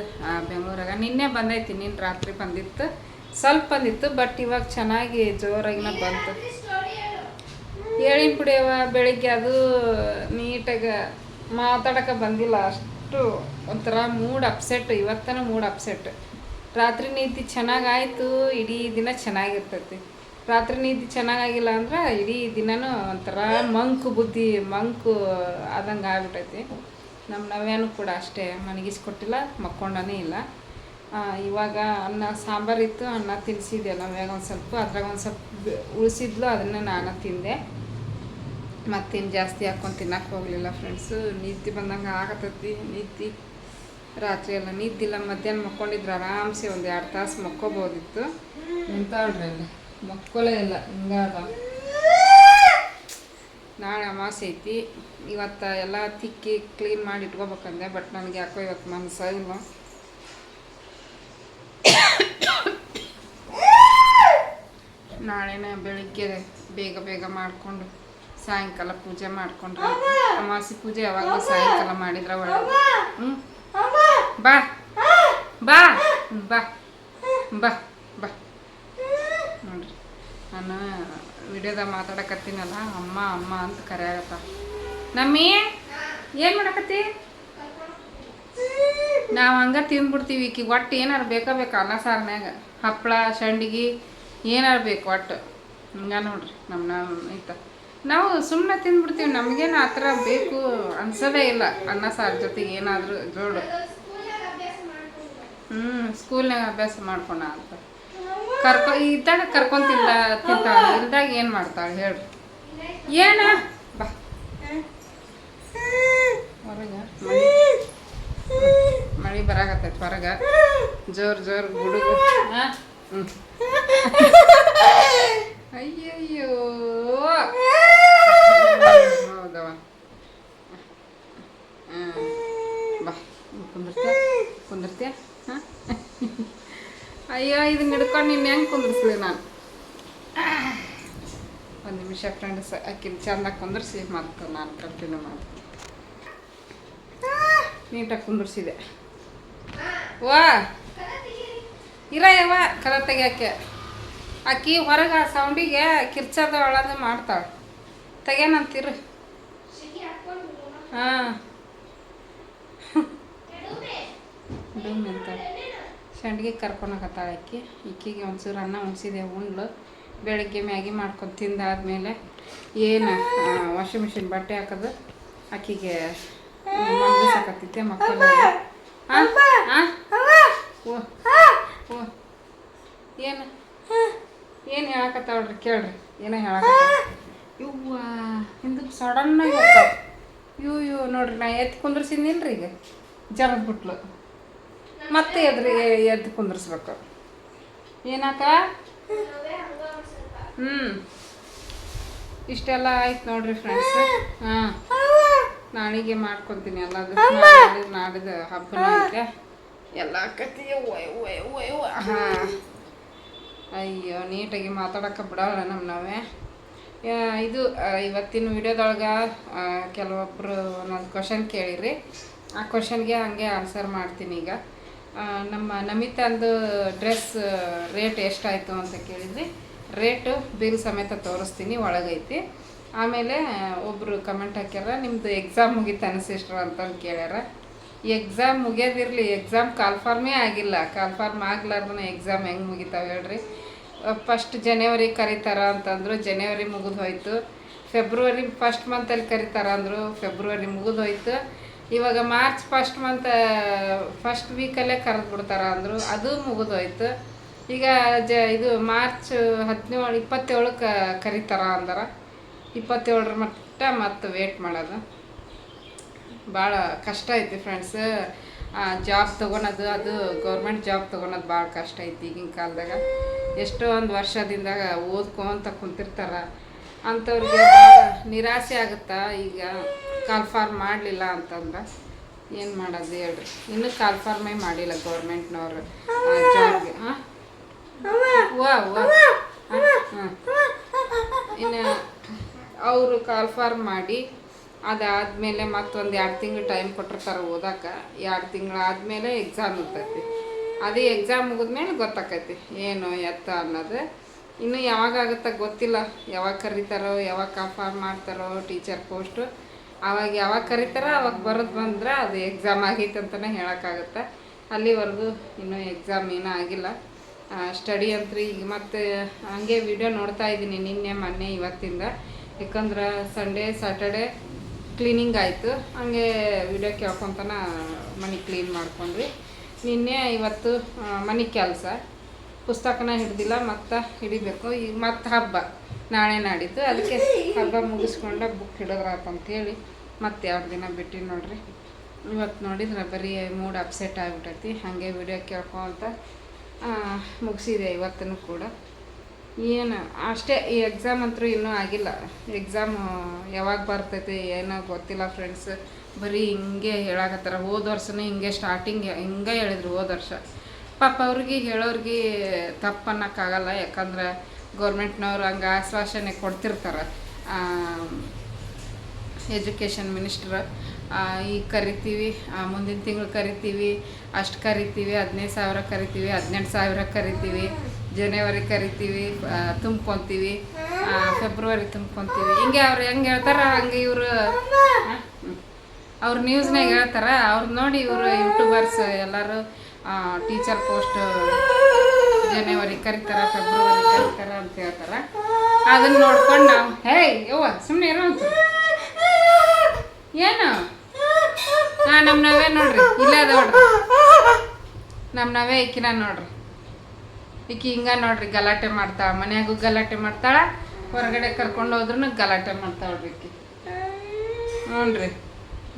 ಬೆಂಗಳೂರಾಗ. ನಿನ್ನೆ ಬಂದೈತಿ, ನಿನ್ನೆ ರಾತ್ರಿ ಬಂದಿತ್ತು, ಸ್ವಲ್ಪ ಬಂದಿತ್ತು. ಬಟ್ ಇವಾಗ ಚೆನ್ನಾಗಿ ಜೋರಾಗಿನ ಬಂತು. ಹೇಳಿನ ಬಿಡಿಯವ ಬೆಳಿಗ್ಗೆ ಅದು ನೀಟಾಗಿ ಮಾತಾಡೋಕೆ ಬಂದಿಲ್ಲ. ಅಷ್ಟು ಒಂಥರ ಮೂಡ್ ಅಪ್ಸೆಟ್. ಇವತ್ತನ ಮೂಡ್ ಅಪ್ಸೆಟ್. ರಾತ್ರಿ ನಿದ್ದೆ ಚೆನ್ನಾಗಾಯಿತು, ಇಡೀ ದಿನ ಚೆನ್ನಾಗಿರ್ತೈತಿ. ರಾತ್ರಿ ನಿದ್ದೆ ಚೆನ್ನಾಗಾಗಿಲ್ಲ ಅಂದ್ರೆ ಇಡೀ ದಿನನೂ ಒಂಥರ ಮಂಕು ಆದಂಗೆ ಆಗ್ಬಿಟ್ಟೈತಿ. ನಮ್ಮ ನವ್ಯಾನು ಕೂಡ ಅಷ್ಟೇ, ಮನಗಿಸ್ಕೊಟ್ಟಿಲ್ಲ, ಮಕ್ಕೊಂಡನೇ ಇಲ್ಲ. ಇವಾಗ ಅನ್ನ ಸಾಂಬಾರು ಇತ್ತು, ಅನ್ನ ತಿನ್ನಿಸಿದ್ದೆ ನವ್ಯಾಗ ಒಂದು ಸ್ವಲ್ಪ. ಅದ್ರಾಗ ಒಂದು ಸ್ವಲ್ಪ ಉಳಿಸಿದ್ಲು, ಅದನ್ನು ನಾನು ತಿಂದೆ. ಮತ್ತೇನು ಜಾಸ್ತಿ ಹಾಕ್ಕೊಂಡು ತಿನ್ನಕ್ಕೆ ಹೋಗಲಿಲ್ಲ ಫ್ರೆಂಡ್ಸು. ನಿದ್ದೆ ಬಂದಂಗೆ ಆಗತ್ತೈತಿ. ನಿದ್ದೆ ರಾತ್ರಿ ಎಲ್ಲ ನಿದ್ದಿಲ್ಲ. ಮಧ್ಯಾಹ್ನ ಮಕ್ಕೊಂಡಿದ್ರೆ ಆರಾಮ್ಸೆ ಒಂದು 2 ತಾಸು ಮಕ್ಕೋಬೋದಿತ್ತು. ನಿಂತಾಳ್ರಿ ಅಲ್ಲಿ ಮಕ್ಕೊಲೇ ಇಲ್ಲ. ಹಿಂಗಾದ. ನಾಳೆ ಅಮಾವಾಸ್ಯೆ ಐತಿ. ಇವತ್ತು ಎಲ್ಲ ತಿಕ್ಕಿ ಕ್ಲೀನ್ ಮಾಡಿ ಇಟ್ಕೋಬೇಕಂದೆ. ಬಟ್ ನನಗೆ ಯಾಕೋ ಇವತ್ತು ಮನಸ್ಸು ಇಲ್ಲ. ನಾಳೆನೇ ಬೆಳಿಗ್ಗೆ ಬೇಗ ಮಾಡಿಕೊಂಡು ಸಾಯಂಕಾಲ ಪೂಜೆ ಮಾಡಿಕೊಂಡ್ರೆ, ಅಮಾವಾಸ್ಯೆ ಪೂಜೆ ಯಾವಾಗಲೂ ಸಾಯಂಕಾಲ ಮಾಡಿದ್ರೆ ಒಳ್ಳೆ. ಬಾ ಬಾ ಬಾ ಬಾ ಬಾ ನೋಡ್ರಿ, ನಾನು ವಿಡಿಯೋದಾಗ ಮಾತಾಡಕತ್ತೀನಲ್ಲ, ಅಮ್ಮ ಅಮ್ಮ ಅಂತ ಕರೆಯಾಗತ್ತ. ನಮ್ಮಿ ಏನು ಮಾಡಕತ್ತಿ? ನಾವು ಹಂಗೆ ತಿಂದ್ಬಿಡ್ತೀವಿ. ಈಕಿಗೆ ಒಟ್ಟು ಏನಾರು ಬೇಕಾ ಅನ್ನ ಸಾರಿನಾಗ ಹಪ್ಪಳ ಸಂಡಿಗೆ ಏನಾರು ಬೇಕು ಒಟ್ಟು. ಹಿಂಗೆ ನೋಡ್ರಿ ನಾವು ಸುಮ್ಮನೆ ತಿಂದ್ಬಿಡ್ತೀವಿ. ನಮಗೇನು ಆ ಥರ ಬೇಕು ಅನ್ಸೋದೇ ಇಲ್ಲ. ಅನ್ನ ಸಾರು ಜೊತೆಗೆ ಏನಾದರೂ ಜೋಡು. ಸ್ಕೂಲ್ನಾಗ ಅಭ್ಯಾಸ ಮಾಡ್ಕೊಳ ಅಂತ ಇದ್ದಾಗ ಕರ್ಕೊಂಡು ತಿಂತಾಳೆ. ಇಲ್ದಾಗ ಏನು ಮಾಡ್ತಾಳೆ ಹೇಳ್ರಿ? ಏನ ಬಾ ಹೊರಗೆ ಮಳೆ ಬರಾಕತ್ತೈತೆ. ಹೊರಗೆ ಜೋರು ಗುಡುಗು. ಅಯ್ಯಯ್ಯೋ ಹೌದವ. ಬಾ ಕುಂದಿರ್ತೀಯ? ಹಾಂ ಅಯ್ಯೋ ಇದನ್ನ ಹಿಡ್ಕೊಂಡು ನಿನ್ನ ಹೆಂಗೆ ಕುಂದಿರ್ಸ್ಲಿ ನಾನು? ಒಂದು ನಿಮಿಷ ಫ್ರೆಂಡ್ಸ್ ಅಕ್ಕಿನ ಚಂದ ಕುಂದಿರ್ಸಿ ಮತ್ತು ನಾನು ಕಂಟಿನ್ಯೂ ಮಾಡ್ತೀನಿ. ನೀಟಾಗಿ ಕುಂದಿರ್ಸಿದೆ. ವಾ ಇರ ಯಾವ ಕಲ ತೆಗಿಯೋಕ್ಕೆ ಅಕ್ಕಿ ಹೊರಗೆ ಸೌಂಡಿಗೆ ಕಿರ್ಚದ ಒಳದು ಮಾಡ್ತಾಳೆ. ತೆಗ್ಯಾನಂತೀರು. ಹಾಂ ಡೂಮ್ ಅಂತ ಸಂಡಿಗೆ ಕರ್ಕೊಂಡೋಗತ್ತಾಳೆ ಅಕ್ಕಿ. ಇಕ್ಕಿಗೆ ಒಂಚೂರು ಅನ್ನ ಉಣಿಸಿದೆ ಉಂಡ್ಲು. ಬೆಳಗ್ಗೆ ಮ್ಯಾಗಿ ಮಾಡ್ಕೊಂಡು ತಿಂದಾದ್ಮೇಲೆ ಏನು ವಾಷಿಂಗ್ ಮಿಷಿನ್ ಬಟ್ಟೆ ಹಾಕೋದು ಅಕ್ಕಿಗೆ ಮಲಗಿಸಕತ್ತಿದ್ದೆ ಮಕ್ಕಳು. ಹಾಂ ಹಾಂ ಓ ಓ ಏನು ಏನು ಹೇಳಕತ್ತಾವ್ರಿ ಕೇಳ್ರಿ. ಏನೋ ಹೇಳಕತ್ತ ಇವ್ವ ಹಿಂದಕ್ಕೆ ಸಡನ್ನಾಗಿ ಹೋಗ್ತಾವೆ. ಇವು ನೋಡ್ರಿ ನಾ ಎದ್ದು ಕುಂದ್ರಸಿದ್ನಿಲ್ರಿ ಈಗ ಜರದ್ಬಿಟ್ಲು. ಮತ್ತೆ ಎದ್ದು ಕುಂದ್ರಿಸ್ಬೇಕು. ಏನಾಕ ಇಷ್ಟೆಲ್ಲ ಆಯ್ತು ನೋಡ್ರಿ ಫ್ರೆಂಡ್ಸ್. ಹಾಂ ನಾಳೆಗೆ ಮಾಡ್ಕೊತೀನಿ ಎಲ್ಲದು. ನಾಡಿದ ಹಬ್ಬನ ಐತೆ ಎಲ್ಲ ಕತ್ತಿ. ಹಾಂ ಅಯ್ಯೋ ನೀಟಾಗಿ ಮಾತಾಡೋಕೆ ಬಿಡೋಲ್ಲ ನಾವೇ. ಇದು ಇವತ್ತಿನ ವಿಡಿಯೋದೊಳಗೆ ಕೆಲವೊಬ್ಬರು ಒಂದೊಂದು ಕ್ವಶನ್ ಕೇಳಿರಿ. ಆ ಕ್ವಶನ್ಗೆ ಹಂಗೆ ಆನ್ಸರ್ ಮಾಡ್ತೀನಿ. ಈಗ ನಮ್ಮ ನಮಿತಾಂದು ಡ್ರೆಸ್ ರೇಟ್ ಎಷ್ಟಾಯಿತು ಅಂತ ಕೇಳಿದ್ರಿ. ರೇಟು ಬಿಲ್ ಸಮೇತ ತೋರಿಸ್ತೀನಿ, ಒಳಗೈತಿ. ಆಮೇಲೆ ಒಬ್ಬರು ಕಮೆಂಟ್ ಹಾಕ್ಯಾರ ನಿಮ್ಮದು ಎಕ್ಸಾಮ್ ಮುಗೀತಾನೆ ಸಿಸ್ಟರ್ ಅಂತಂದು ಕೇಳ್ಯಾರ. ಎಕ್ಸಾಮ್ ಮುಗಿಯೋದಿರಲಿ, ಎಕ್ಸಾಮ್ ಕಾಲ್ಫಾರ್ಮೇ ಆಗಿಲ್ಲ. ಕಾಲ್ಫಾರ್ಮ್ ಆಗ್ಲಾರ್ದನ ಎಕ್ಸಾಮ್ ಹೆಂಗೆ ಮುಗಿತಾವೆ ಹೇಳ್ರಿ. ಫಸ್ಟ್ ಜನವರಿ ಕರೀತಾರ ಅಂತಂದರು, ಜನವರಿ ಮುಗಿದು ಹೋಯ್ತು. ಫೆಬ್ರವರಿ ಫಸ್ಟ್ ಮಂತಲ್ಲಿ ಕರೀತಾರ ಅಂದರು, ಫೆಬ್ರವರಿ ಮುಗಿದು ಹೋಯ್ತು. ಇವಾಗ ಮಾರ್ಚ್ ಫಸ್ಟ್ ವೀಕಲ್ಲೇ ಕರೆದು ಬಿಡ್ತಾರ ಅಂದರು, ಅದು ಮುಗಿದು ಹೋಯ್ತು. ಈಗ ಇದು ಮಾರ್ಚ್ 27 ಕರೀತಾರ ಅಂದಾರ. 27 ಮಟ್ಟ ಮತ್ತು ವೇಟ್ ಮಾಡೋದು ಭಾಳ ಕಷ್ಟ ಐತಿ ಫ್ರೆಂಡ್ಸ್. ಜಾಬ್ ತೊಗೊಳೋದು, ಅದು ಗೌರ್ಮೆಂಟ್ ಜಾಬ್ ತೊಗೊಳೋದು ಭಾಳ ಕಷ್ಟ ಐತಿ ಈಗಿನ ಕಾಲದಾಗ. ಎಷ್ಟೋ ಒಂದು ವರ್ಷದಿಂದ ಓದ್ಕೊಂತ ಕುಂತಿರ್ತಾರ ಅಂಥವ್ರಿಗೆ ನಿರಾಸೆ ಆಗುತ್ತಾ. ಈಗ ಕಾಲ್ಫಾರ್ಮ್ ಮಾಡಲಿಲ್ಲ ಅಂತಂದ್ರೆ ಏನು ಮಾಡೋದು ಹೇಳ್ರಿ. ಇನ್ನೂ ಕಾಲ್ಫಾರ್ಮೇ ಮಾಡಿಲ್ಲ ಗೌರ್ಮೆಂಟ್ನವ್ರು ಜಾಬ್ಗೆ. ಹಾಂ ಹಾಂ ಇನ್ನು ಅವರು ಕಾಲ್ಫಾರ್ಮ್ ಮಾಡಿ ಅದಾದಮೇಲೆ ಮತ್ತೊಂದು 2 ತಿಂಗಳು ಟೈಮ್ ಕೊಟ್ಟಿರ್ತಾರೆ ಓದೋಕೆ. 2 ತಿಂಗಳಾದಮೇಲೆ ಎಕ್ಸಾಮ್ ಇರ್ತೈತಿ. ಅದೇ ಎಕ್ಸಾಮ್ ಮುಗಿದ್ಮೇಲೆ ಗೊತ್ತಾಕೈತಿ ಏನು ಎತ್ತ ಅನ್ನೋದು. ಇನ್ನು ಯಾವಾಗ ಆಗುತ್ತಾ ಗೊತ್ತಿಲ್ಲ. ಯಾವಾಗ ಕರೀತಾರೋ, ಯಾವಾಗ ಕಾಲ್ಫಾರ್ಮ್ ಮಾಡ್ತಾರೋ ಟೀಚರ್ ಪೋಸ್ಟು. ಯಾವಾಗ ಕರೀತಾರೋ ಅವಾಗ ಬರೋದು ಬಂದ್ರೆ ಅದು ಎಕ್ಸಾಮ್ ಆಗೈತೆ ಅಂತಲೇ ಹೇಳೋಕ್ಕಾಗುತ್ತೆ. ಅಲ್ಲಿವರೆಗೂ ಇನ್ನೂ ಎಕ್ಸಾಮ್ ಏನೂ ಆಗಿಲ್ಲ. ಸ್ಟಡಿ ಅಂತೂ ಈಗ ಮತ್ತೆ ಹಂಗೆ ವಿಡಿಯೋ ನೋಡ್ತಾ ಇದ್ದೀನಿ ನಿನ್ನೆ ಮೊನ್ನೆ ಇವತ್ತಿಂದ. ಯಾಕಂದ್ರೆ ಸಂಡೇ ಸ್ಯಾಟರ್ಡೇ ಕ್ಲೀನಿಂಗ್ ಆಯಿತು. ಹಂಗೆ ವಿಡಿಯೋ ಕೇಳ್ಕೊತಾನ ಮನೆ ಕ್ಲೀನ್ ಮಾಡ್ಕೊಂಡ್ವಿ. ನಿನ್ನೆ ಇವತ್ತು ಮನೆ ಕೆಲಸ, ಪುಸ್ತಕನ ಹಿಡ್ದಿಲ್ಲ, ಮತ್ತು ಹಿಡಿಬೇಕು. ಈಗ ಮತ್ತೆ ಹಬ್ಬ ನಾಳೆ ನಾಡಿದ್ದು. ಅದಕ್ಕೆ ಹಬ್ಬ ಮುಗಿಸ್ಕೊಂಡು ಬುಕ್ ಹಿಡಿದ್ರಾತಂತೇಳಿ ಮತ್ತೆ 2 ದಿನ ಬಿಟ್ಟು ನೋಡ್ರಿ. ಇವತ್ತು ನೋಡಿದ್ರೆ ಬರೀ ಮೂಡ್ ಅಪ್ಸೆಟ್ ಆಗಿಬಿಟ್ಟೈತಿ. ಹಾಗೆ ವಿಡಿಯೋ ಕೇಳ್ಕೊಂತ ಮುಗಿಸಿದೆ ಇವತ್ತೂ ಕೂಡ. ಏನು ಅಷ್ಟೇ, ಈ ಎಕ್ಸಾಮ್ ಅಂತೂ ಇನ್ನೂ ಆಗಿಲ್ಲ. ಎಕ್ಸಾಮು ಯಾವಾಗ ಬರ್ತೈತಿ ಏನೋ ಗೊತ್ತಿಲ್ಲ ಫ್ರೆಂಡ್ಸ್. ಬರೀ ಹಿಂಗೆ ಹೇಳಕತ್ತಾರ. ಹೋದ ವರ್ಷನೇ ಹಿಂಗೆ ಸ್ಟಾರ್ಟಿಂಗ್ ಹಿಂಗೆ ಹೇಳಿದ್ರು ಹೋದ ವರ್ಷ. ಪಾಪ ಅವ್ರಿಗೆ ಹೇಳೋರಿಗೆ ತಪ್ಪು ಅನ್ನೋಕ್ಕಾಗಲ್ಲ. ಯಾಕಂದ್ರೆ ಗೌರ್ಮೆಂಟ್ನವ್ರು ಹಂಗೆ ಆಶ್ವಾಸನೆ ಕೊಡ್ತಿರ್ತಾರೆ. ಎಜುಕೇಷನ್ ಮಿನಿಸ್ಟ್ರ್ ಈಗ ಕರಿತೀವಿ, ಮುಂದಿನ ತಿಂಗಳು ಕರಿತೀವಿ, ಅಷ್ಟು ಕರಿತೀವಿ, 15,000 ಕರಿತೀವಿ, 18,000 ಕರಿತೀವಿ, ಜನವರಿ ಕರಿತೀವಿ, ತುಂಬ್ಕೊತೀವಿ, ಫೆಬ್ರವರಿ ತುಂಬ್ಕೊತೀವಿ. ಹಿಂಗೆ ಅವ್ರು ಹೆಂಗೆ ಹೇಳ್ತಾರೆ ಹಂಗೆ ಇವರು ಅವ್ರು ನ್ಯೂಸ್ನಾಗ ಹೇಳ್ತಾರೆ. ಅವ್ರು ನೋಡಿ ಇವರು ಯೂಟ್ಯೂಬರ್ಸ್ ಎಲ್ಲರೂ ಟೀಚರ್ ಪೋಸ್ಟ್ ಜನವರಿ ಕರಿತಾರೆ, ಫೆಬ್ರವರಿ ಕರಿತಾರೆ ಅಂತ ಹೇಳ್ತಾರೆ. ಅದನ್ನು ನೋಡ್ಕೊಂಡು ನಾವು ಯವ್ವ ಸುಮ್ಮನೆ ಇರೋ ಅಂತ ಏನು ನಮ್ಮ ನಾವೇ ನೋಡ್ರಿ ಇಲ್ಲ ನೋಡ್ರಿ. ನಮ್ಮ ನಾವೇ ಈಕಿನ ನೋಡ್ರಿ. ಈಕಿ ಹಿಂಗೆ ನೋಡ್ರಿ ಗಲಾಟೆ ಮಾಡ್ತಾಳೆ. ಮನ್ಯಾಗೂ ಗಲಾಟೆ ಮಾಡ್ತಾಳೆ, ಹೊರಗಡೆ ಕರ್ಕೊಂಡು ಹೋದ್ರೂ ಗಲಾಟೆ ಮಾಡ್ತಾಳ್ರಿ ಈಕಿ. ನೋಡ್ರಿ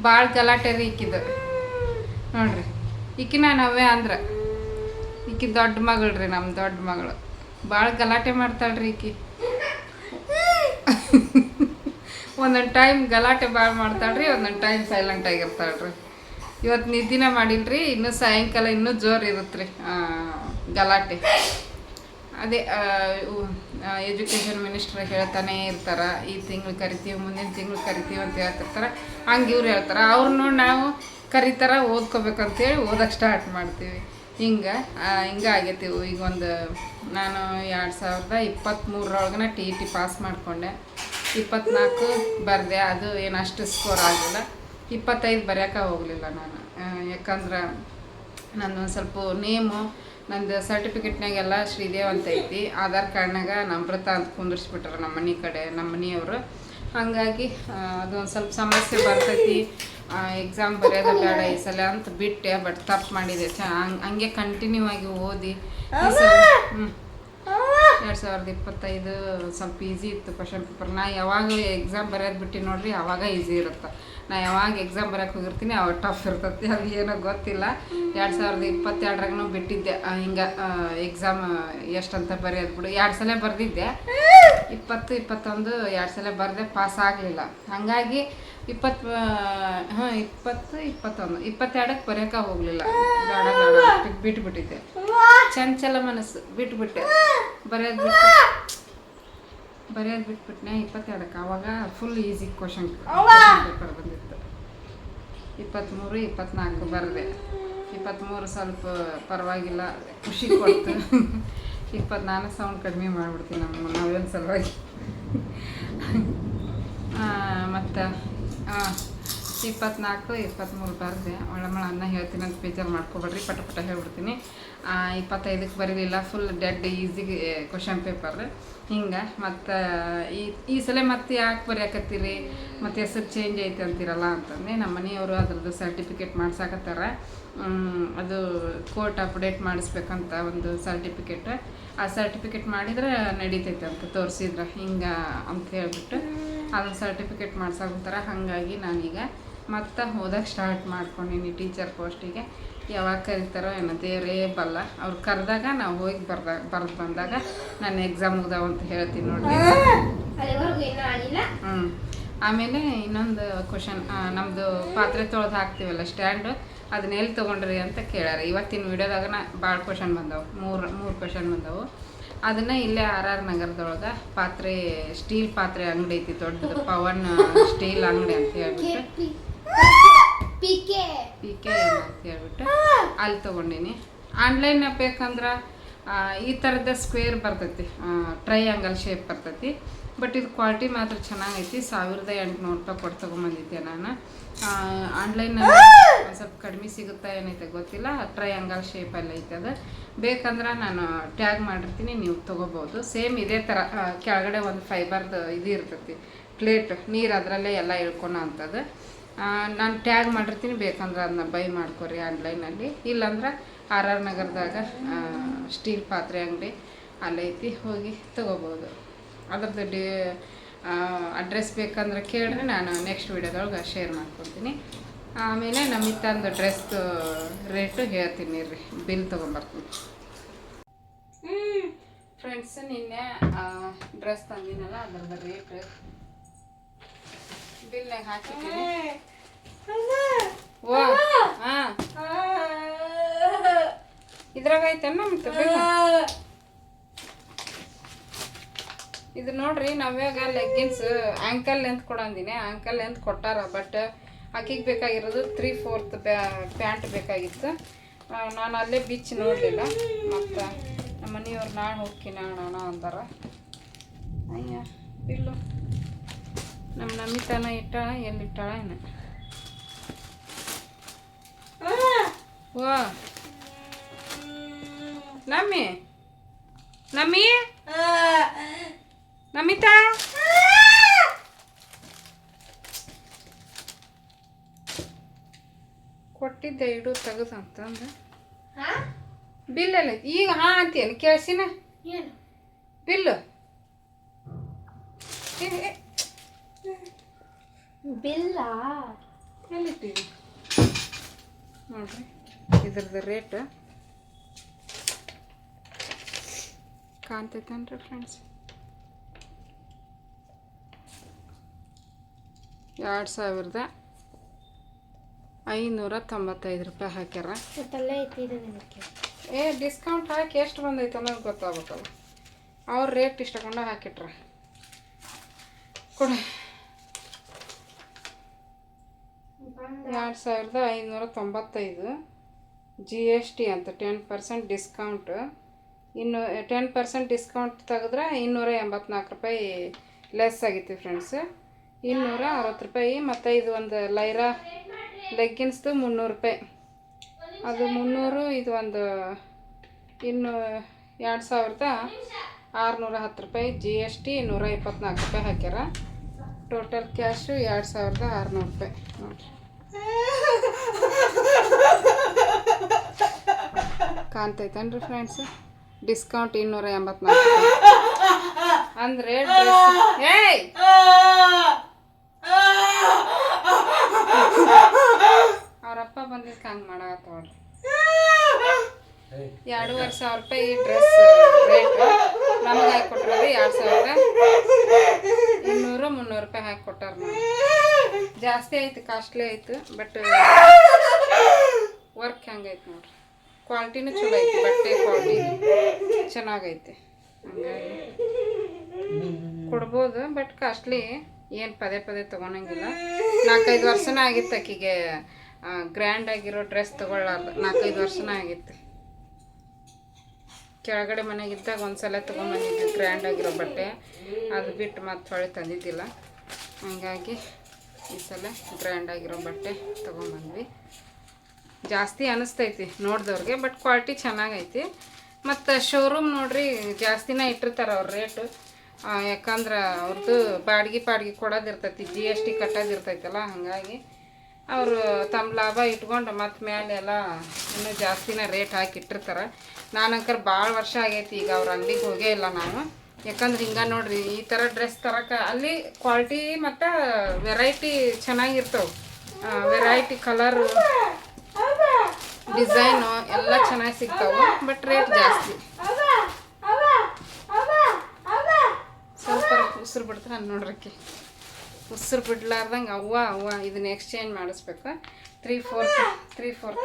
ಭಾಳ ಗಲಾಟೆ ರೀ ಈಕಿದು ನೋಡ್ರಿ. ಈಕಿನ ನಾವೇ ಅಂದ್ರೆ ಈಕಿ ದೊಡ್ಡ ಮಗಳು ರೀ, ನಮ್ಮ ದೊಡ್ಡ ಮಗಳು. ಭಾಳ ಗಲಾಟೆ ಮಾಡ್ತಾಳ್ರಿ ಈಕಿ. ಒಂದೊಂದು ಟೈಮ್ ಗಲಾಟೆ ಭಾಳ ಮಾಡ್ತಾಳ್ರಿ, ಒಂದೊಂದು ಟೈಮ್ ಸೈಲೆಂಟ್ ಆಗಿರ್ತಾಳ್ರಿ. ಇವತ್ತು ನಿದ್ದಿನ ಮಾಡಿಲ್ರಿ. ಇನ್ನೂ ಸಾಯಂಕಾಲ ಇನ್ನೂ ಜೋರು ಇರುತ್ತೆ ರೀ ಗಲಾಟೆ. ಅದೇ ಎಜುಕೇಷನ್ ಮಿನಿಸ್ಟ್ರ್ ಹೇಳ್ತಾನೆ ಇರ್ತಾರೆ, ಈ ತಿಂಗಳು ಕರಿತೀವಿ ಮುಂದಿನ ತಿಂಗಳು ಕರಿತೀವಿ ಅಂತ ಹೇಳ್ತಿರ್ತಾರೆ. ಹಂಗೆ ಇವ್ರು ಹೇಳ್ತಾರೆ, ಅವ್ರು ನೋಡಿ ನಾವು ಕರಿತಾರ ಓದ್ಕೋಬೇಕಂತೇಳಿ ಓದಕ್ಕೆ ಸ್ಟಾರ್ಟ್ ಮಾಡ್ತೀವಿ. ಹಿಂಗೆ ಆಗೈತಿ. ಈಗ ನಾನು 2023 ಟಿ ಇ ಟಿ ಪಾಸ್ ಮಾಡಿಕೊಂಡೆ. 24 ಬರೆದೆ, ಅದು ಏನು ಅಷ್ಟು ಸ್ಕೋರ್ ಆಗಲಿಲ್ಲ. 25 ಬರೆಯೋಕೆ ಹೋಗಲಿಲ್ಲ ನಾನು. ಯಾಕಂದ್ರೆ ನಂದೊಂದು ಸ್ವಲ್ಪ ನೇಮು, ನಂದು ಸರ್ಟಿಫಿಕೇಟ್ನಾಗೆಲ್ಲ ಶ್ರೀದೇವ್ ಅಂತ ಐತಿ, ಆಧಾರ್ ಕಾರ್ಡ್ನಾಗ ನಮ್ರತ ಅಂತ ಕುಂದಿರ್ಸ್ಬಿಟ್ರೆ ನಮ್ಮ ಮನೆ ಕಡೆ, ನಮ್ಮ ಮನೆಯವರು. ಹಾಗಾಗಿ ಅದೊಂದು ಸ್ವಲ್ಪ ಸಮಸ್ಯೆ ಬರ್ತೈತಿ. ಎಕ್ಸಾಮ್ ಬರೆಯೋದು ಬೇಡ ಈ ಸಲ ಅಂತ ಬಿಟ್ಟೆ. ಬಟ್ ತಪ್ಪು ಮಾಡಿದೆ. ಹಂಗೆ ಕಂಟಿನ್ಯೂ ಆಗಿ ಓದಿ 2025 ಸ್ವಲ್ಪ ಈಸಿ ಇತ್ತು ಕ್ವಶನ್ ಪೇಪರ್. ನಾ ಯಾವಾಗ ಎಕ್ಸಾಮ್ ಬರೆಯೋದು ಬಿಟ್ಟು ನೋಡ್ರಿ ಆವಾಗ ಈಸಿ ಇರುತ್ತೆ. ನಾ ಯಾವಾಗ ಎಕ್ಸಾಮ್ ಬರೋಕ್ಕೆ ಹೋಗಿರ್ತೀನಿ ಅವಾಗ ಟಫ್ ಇರ್ತೈತಿ. ಅದು ಏನೋ ಗೊತ್ತಿಲ್ಲ. 2022 ಬಿಟ್ಟಿದ್ದೆ ಹಿಂಗೆ ಎಕ್ಸಾಮ್ ಎಷ್ಟಂತ ಬರೆಯೋದು ಬಿಡು. 2 ಸಲ ಬರೆದಿದ್ದೆ, 20, 21 2 ಸಲ ಬರೆದೆ, ಪಾಸ್ ಆಗಲಿಲ್ಲ. ಹಾಗಾಗಿ 22ಕ್ಕೆ ಬರೆಯೋಕೆ ಹೋಗಲಿಲ್ಲ. ಬೇಡ ಬಿಟ್ಬಿಟ್ಟಿದ್ದೆ. ಚಂಚಲ ಮನಸ್ಸು ಬಿಟ್ಬಿಟ್ಟೆ. ಬರೆಯೋದು ಬಿಟ್ಬಿಟ್ನೆ 22ಕ್ಕೆ. ಆವಾಗ ಫುಲ್ ಈಸಿ ಕ್ವಶನ್ ಪೇಪರ್ ಬಂದಿತ್ತು. 23, 24 ಬರೆದೆ. 23 ಸ್ವಲ್ಪ ಪರವಾಗಿಲ್ಲ, ಖುಷಿ ಕೊಡ್ತು. 24 ಸೌಂಡ್ ಕಡಿಮೆ ಮಾಡಿಬಿಡ್ತೀನಿ ನಾವೇನು ಸಲುವಾಗಿ. ಮತ್ತು 24, 23 ಬರೆದೆ. ಒಳಮಳ ಅನ್ನ ಹೇಳ್ತೀನಿ ಅಂತ ಬೇಜಾರು ಮಾಡ್ಕೊಬೇಡ್ರಿ, ಪಟ ಹೇಳ್ಬಿಡ್ತೀನಿ. 25ಕ್ಕೆ ಬರೀಲಿಲ್ಲ. Full dead easy question paper. ಮತ್ತು ಈ ಸಲ ಮತ್ತೆ ಯಾಕೆ ಬರೆಯಾಕತ್ತೀರಿ, ಮತ್ತು ಹೆಸರು ಚೇಂಜ್ ಐತೆ ಅಂತೀರಲ್ಲ ಅಂತಂದು ನಮ್ಮ ಮನೆಯವರು ಅದ್ರದ್ದು ಸರ್ಟಿಫಿಕೇಟ್ ಮಾಡ್ಸಾಕತ್ತಾರ. ಅದು ಕೋರ್ಟ್ ಅಪ್ಡೇಟ್ ಮಾಡಿಸ್ಬೇಕಂತ ಒಂದು ಸರ್ಟಿಫಿಕೇಟ್. ಆ ಸರ್ಟಿಫಿಕೇಟ್ ಮಾಡಿದ್ರೆ ನಡೀತೈತೆ ಅಂತ ತೋರಿಸಿದ್ರೆ ಅಂತ ಹೇಳ್ಬಿಟ್ಟು ಅದನ್ನು ಸರ್ಟಿಫಿಕೇಟ್ ಮಾಡ್ಸಾಕತ್ತಾರ. ಹಾಗಾಗಿ ನಾನೀಗ ಮತ್ತೆ ಓದಕ್ಕೆ ಸ್ಟಾರ್ಟ್ ಮಾಡ್ಕೊಂಡೀನಿ ಟೀಚರ್ ಪೋಸ್ಟಿಗೆ. ಯಾವಾಗ ಕರಿತಾರೋ ಏನೋ ದೇವರೇ ಬಲ್ಲ. ಅವ್ರು ಕರೆದಾಗ ನಾವು ಹೋಗಿ ಬರೆದು ಬಂದಾಗ ನಾನು ಎಕ್ಸಾಮ್ ಮುಗ್ದಾವ ಅಂತ ಹೇಳ್ತೀನಿ ನೋಡ್ರಿ. ಆಮೇಲೆ ಇನ್ನೊಂದು ಕ್ವಶನ್, ನಮ್ಮದು ಪಾತ್ರೆ ತೊಳೆದು ಹಾಕ್ತೀವಲ್ಲ ಸ್ಟ್ಯಾಂಡು, ಅದನ್ನ ಎಲ್ಲಿ ತೊಗೊಂಡ್ರಿ ಅಂತ ಕೇಳ್ಯಾರ. ಇವತ್ತಿನ ವಿಡಿಯೋದಾಗ ಭಾಳ ಕ್ವಶನ್ ಬಂದವು, ಮೂರು ಕ್ವಶನ್ ಬಂದವು. ಅದನ್ನು ಇಲ್ಲೇ RR ನಗರದೊಳಗೆ ಸ್ಟೀಲ್ ಪಾತ್ರೆ ಅಂಗಡಿ ಐತಿ ದೊಡ್ಡದು, ಪವನ್ ಸ್ಟೀಲ್ ಅಂಗಡಿ ಅಂತ ಹೇಳ್ಬಿಟ್ಟು PK ಅಂತ ಹೇಳ್ಬಿಟ್ಟು ಅಲ್ಲಿ ತೊಗೊಂಡಿನಿ. ಆನ್ಲೈನ್ ಬೇಕಂದ್ರೆ ಈ ಥರದ ಸ್ಕ್ವೇರ್ ಬರ್ತೈತಿ, ಟ್ರೈಯಾಂಗಲ್ ಶೇಪ್ ಬರ್ತೈತಿ. ಬಟ್ ಇದು ಕ್ವಾಲಿಟಿ ಮಾತ್ರ ಚೆನ್ನಾಗೈತಿ. 1800 ರೂಪಾಯಿ ಕೊಟ್ಟು ತೊಗೊಂಬಂದಿದ್ದೆ ನಾನು. ಆನ್ಲೈನಲ್ಲಿ ಒಂದು ಸ್ವಲ್ಪ ಕಡಿಮೆ ಸಿಗುತ್ತಾ ಏನೈತೆ ಗೊತ್ತಿಲ್ಲ. ಟ್ರೈಯಾಂಗಲ್ ಶೇಪಲ್ಲಿ ಐತೆ. ಅದು ಬೇಕಂದ್ರೆ ನಾನು ಟ್ಯಾಗ್ ಮಾಡಿರ್ತೀನಿ, ನೀವು ತೊಗೋಬೋದು. ಸೇಮ್ ಇದೇ ಥರ ಕೆಳಗಡೆ ಒಂದು ಫೈಬರ್ದು ಇದು ಇರ್ತೈತಿ, ಪ್ಲೇಟ್, ನೀರು ಅದರಲ್ಲೇ ಎಲ್ಲ ಇಳ್ಕೊಳೋ ಅಂಥದ್ದು. ನಾನು ಟ್ಯಾಗ್ ಮಾಡಿರ್ತೀನಿ, ಬೇಕಂದ್ರೆ ಅದನ್ನ ಬೈ ಮಾಡ್ಕೊರಿ ಆನ್ಲೈನಲ್ಲಿ. ಇಲ್ಲಾಂದ್ರೆ RR ನಗರದಾಗ ಸ್ಟೀಲ್ ಪಾತ್ರೆ ಅಂಗಡಿ ಅಲ್ಲೈತಿ, ಹೋಗಿ ತೊಗೋಬೋದು. ಅದ್ರದ್ದು ಅಡ್ರೆಸ್ ಬೇಕಂದ್ರೆ ಕೇಳಿದ್ರೆ ನಾನು ನೆಕ್ಸ್ಟ್ ವೀಡಿಯೋದೊಳಗೆ ಶೇರ್ ಮಾಡ್ಕೊತೀನಿ. ಆಮೇಲೆ ನಮ್ಮಿತ್ತಂದು ಡ್ರೆಸ್ದು ರೇಟು ಹೇಳ್ತೀನಿ ರೀ, ಬಿಲ್ ತೊಗೊಂಬರ್ತೀನಿ. ಫ್ರೆಂಡ್ಸ್, ನಿನ್ನೆ ಡ್ರೆಸ್ ತಂದಿನಲ್ಲ ಅದ್ರದ್ದು ರೇಟ್ ಬಿಲ್ನಾಗ ಹಾಕಿದ್ದೀನಿ. ಓ ಹಾಂ, ಇದ್ರಾಗ ಐತೇನ ಮತ್ತೆ ಬಿಲ್. ಇದು ನೋಡ್ರಿ, ನಾವ್ಯಾಗ ಲೆಗ್ಗಿನ್ಸ್ ಆ್ಯಂಕಲ್ ಲೆಂತ್ ಕೊಡಂದಿನಿ. ಆ್ಯಂಕಲ್ ಲೆಂತ್ ಕೊಟ್ಟಾರ, ಬಟ್ ಆಕಿಗೆ ಬೇಕಾಗಿರೋದು 3/4 ಪ್ಯಾಂಟ್ ಬೇಕಾಗಿತ್ತು. ನಾನು ಅಲ್ಲೇ ಬಿಚ್ಚಿ ನೋಡಲಿಲ್ಲ. ಮತ್ತು ನಮ್ಮ ಮನೆಯವ್ರು ನಾಳೆ ಹೋಗ್ತೀನಿ ಅಣ್ಣ ಅಂದಾರ. ಅಯ್ಯ ಬಿಲ್ಲು ನಮ್ಮ ನಮಿತಾನ ಇಟ್ಟಾಳ, ಎಲ್ಲಿಟ್ಟಾಳ ಏನು. ಓ ನಮಿತಾ ಕೊಟ್ಟಿದ್ದೆ, ಇಡು ತೆಗೆದು ಅಂತಂದು. ಬಿಲ್ ಎಲ್ಲ ಈಗ ಹಾಂ ಅಂತೀಯನು ಕೇಳಿಸಿನ ಬಿಲ್ಲು ಬಿಲ್ಲ ಎಲ್ಲಿಟ್ಟಿವಿ ನೋಡ್ರಿ. ಇದ್ರದ್ದು ರೇಟ್ ಕಾಣ್ತೈತೇನ್ರಿ ಫ್ರೆಂಡ್ಸ್? 2595 ರೂಪಾಯಿ ಹಾಕ್ಯಾರ. ಡಿಸ್ಕೌಂಟ್ ಹಾಕಿ ಎಷ್ಟು ಬಂದೈತೆ ಅನ್ನೋದು ಗೊತ್ತಾಗ್ಬೇಕಲ್ಲ. ಅವ್ರ ರೇಟ್ ಇಷ್ಟಕೊಂಡು ಹಾಕಿಟ್ರ ಕೊಡ 2595 GST ಅಂತ 10% ಡಿಸ್ಕೌಂಟ್. ಇನ್ನು 10% ಡಿಸ್ಕೌಂಟ್ ತೆಗೆದ್ರೆ 284 ರೂಪಾಯಿ ಲೆಸ್ ಆಗಿತ್ತು ಫ್ರೆಂಡ್ಸ್. 260 ರೂಪಾಯಿ. ಮತ್ತು ಇದು ಒಂದು ಲೈರಾ ಲೆಗ್ಗಿನ್ಸ್ದು 300 ರೂಪಾಯಿ. ಅದು 300. ಇದು ಒಂದು 2610 ರೂಪಾಯಿ. GST 124 ರೂಪಾಯಿ ಹಾಕ್ಯಾರ. ಟೋಟಲ್ ಕ್ಯಾಶು 2600 ರೂಪಾಯಿ ನೋಡಿರಿ. ಕಾಣ್ತೈತೇನ್ರಿ ಫ್ರೆಂಡ್ಸ್? ಡಿಸ್ಕೌಂಟ್ 284 ರೂಪಾಯಿ ಅಂದರೆ ಅವರಪ್ಪ ಬಂದಿದ್ದಕ್ಕೆ ಹಂಗೆ ಮಾಡಾಕತ್ತವ್ರಿ. 2500 ರೂಪಾಯಿ ಡ್ರೆಸ್ ರೇಟ್ ನಮಗೆ ಹಾಕಿ ಕೊಟ್ಟಿರೋದು 2200-300 ರೂಪಾಯಿ ಹಾಕಿ ಕೊಟ್ಟಾರ. ಜಾಸ್ತಿ ಆಯ್ತು, ಕಾಸ್ಟ್ಲಿ ಆಯ್ತು. ಬಟ್ ವರ್ಕ್ ಹೆಂಗೈತೆ ನೋಡ್ರಿ, ಕ್ವಾಲಿಟಿನೂ ಚಲೋ ಐತಿ. ಬಟ್ಟೆ ಕ್ವಾಲಿಟಿ ಚೆನ್ನಾಗೈತೆ. ಹಂಗಾಗಿ ಕೊಡ್ಬೋದು. ಬಟ್ ಕಾಸ್ಟ್ಲಿ ಏನು ಪದೇ ತೊಗೊಳಂಗಿಲ್ಲ. 4-5 ವರ್ಷನ ಆಗಿತ್ತು ಆಕಿಗೆ ಗ್ರ್ಯಾಂಡ್ ಆಗಿರೋ ಡ್ರೆಸ್ ತೊಗೊಳ್ಳಾರ್ದು. 4-5 ವರ್ಷನ ಆಗಿತ್ತು. ಕೆಳಗಡೆ ಮನೆಗಿದ್ದಾಗ ಒಂದ್ಸಲ ತೊಗೊಂಬಂದಿದ್ವಿ ಗ್ರ್ಯಾಂಡ್ ಆಗಿರೋ ಬಟ್ಟೆ. ಅದು ಬಿಟ್ಟು ಮತ್ತೆ ಹೊಳೆ ತಂದಿದ್ದಿಲ್ಲ. ಹಂಗಾಗಿ ಈ ಸಲ ಗ್ರ್ಯಾಂಡ್ ಆಗಿರೋ ಬಟ್ಟೆ ತೊಗೊಂಬಂದ್ವಿ. ಜಾಸ್ತಿ ಅನಿಸ್ತೈತಿ ನೋಡಿದವ್ರಿಗೆ, ಬಟ್ ಕ್ವಾಲಿಟಿ ಚೆನ್ನಾಗೈತಿ. ಮತ್ತು ಶೋರೂಮ್ ನೋಡ್ರಿ ಜಾಸ್ತಿನೇ ಇಟ್ಟಿರ್ತಾರೆ ಅವ್ರ ರೇಟು. ಯಾಕಂದ್ರೆ ಅವ್ರದ್ದು ಬಾಡಿಗೆ ಕೊಡೋದಿರ್ತೈತಿ, GST ಕಟ್ಟೋದಿರ್ತೈತಲ್ಲ. ಹಾಗಾಗಿ ಅವರು ತಮ್ಮ ಲಾಭ ಇಟ್ಕೊಂಡು ಮತ್ತು ಮೇಲೆ ಎಲ್ಲ ಇನ್ನೂ ಜಾಸ್ತಿನೇ ರೇಟ್ ಹಾಕಿ ಇಟ್ಟಿರ್ತಾರೆ. ನಾನಂಕರ್ ಭಾಳ ವರ್ಷ ಆಗೈತಿ ಈಗ ಅವ್ರ ಅಂಗಡಿಗೆ ಹೋಗೇ ಇಲ್ಲ ನಾವು. ಯಾಕಂದ್ರೆ ಹಿಂಗೆ ನೋಡ್ರಿ ಈ ಥರ ಡ್ರೆಸ್ ತರಕ್ಕೆ ಅಲ್ಲಿ ಕ್ವಾಲಿಟಿ ಮತ್ತು ವೆರೈಟಿ ಚೆನ್ನಾಗಿರ್ತವೆ. ವೆರೈಟಿ ಕಲರು ಡಿಸೈನು ಎಲ್ಲ ಚೆನ್ನಾಗಿ ಸಿಗ್ತಾವೆ. ಬಟ್ ರೇಟ್ ಜಾಸ್ತಿ. ಸ್ವಲ್ಪ ಉಸಿರು ಬಿಡ್ತಾರೆ ನೋಡ್ರಕ್ಕೆ. ಉಸಿರು ಬಿಡ್ಲಾರ್ದಂಗೆ ಅವ್ವ ಇದನ್ನ ಎಕ್ಸ್ಚೇಂಜ್ ಮಾಡಿಸ್ಬೇಕು. 3/4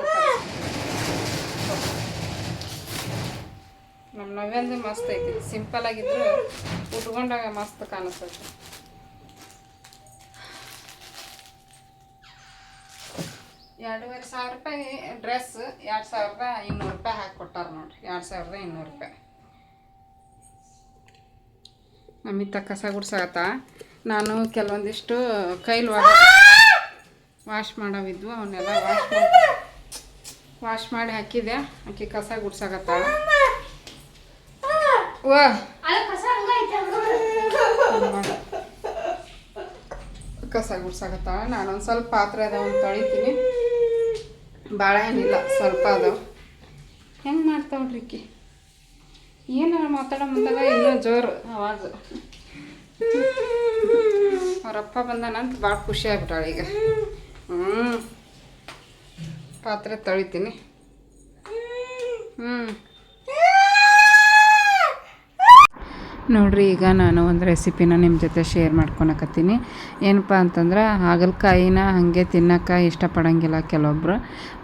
ನಮ್ಮ ನವ್ಯಂದು ಮಸ್ತ್ ಐತಿ. ಸಿಂಪಲ್ ಆಗಿದ್ರು ಉಟ್ಕೊಂಡಾಗ ಮಸ್ತ್ ಕಾಣಿಸ್ತೈತಿ. $2500 ರೂಪಾಯಿ ಡ್ರೆಸ್ 2200 ರೂಪಾಯಿ ಹಾಕಿ ಕೊಟ್ಟಾರ ನೋಡ್ರಿ. 2200 ರೂಪಾಯಿ. ನಮ್ಮಿತ್ತ ಕಸ ಗುಡ್ಸಾಗತ್ತ. ನಾನು ಕೆಲವೊಂದಿಷ್ಟು ಕೈಲಿ ವಾಶ್ ಮಾಡವಿದ್ವು, ಅವನ್ನೆಲ್ಲ ವಾಶ್ ಮಾಡಿ ಹಾಕಿದೆ. ಆಕೆ ಕಸ ಗುಡ್ಸಾಕತ್ತಾಳ. ಕಸ ಗುಡ್ಸಾಕತ್ತಾಳ. ನಾನೊಂದು ಸ್ವಲ್ಪ ಪಾತ್ರೆ ಅದಾವ ತೊಳಿತೀನಿ. ಭಾಳ ಏನಿಲ್ಲ, ಸ್ವಲ್ಪ ಅದಾವ. ಹೆಂಗೆ ಮಾಡ್ತಾವ್ರಿ ಈಕಿ? ಏನಾರ ಮಾತಾಡೋ ಮುಂದಾಗ ಇನ್ನೂ ಜೋರು ಆವಾಜು. ಅವರಪ್ಪ ಬಂದಾನಂತ ಭಾಳ ಖುಷಿ ಆಗ್ಬಿಟ್ಟಾಳ ಈಗ. ಪಾತ್ರೆ ತೊಳಿತೀನಿ. ನೋಡಿರಿ, ಈಗ ನಾನು ಒಂದು ರೆಸಿಪಿನ ನಿಮ್ಮ ಜೊತೆ ಶೇರ್ ಮಾಡ್ಕೊಳಕತ್ತೀನಿ. ಏನಪ್ಪ ಅಂತಂದ್ರೆ ಹಾಗಲಕಾಯಿನ ಹಾಗೆ ತಿನ್ನೋಕೆ ಇಷ್ಟಪಡೋಂಗಿಲ್ಲ ಕೆಲವೊಬ್ಬರು.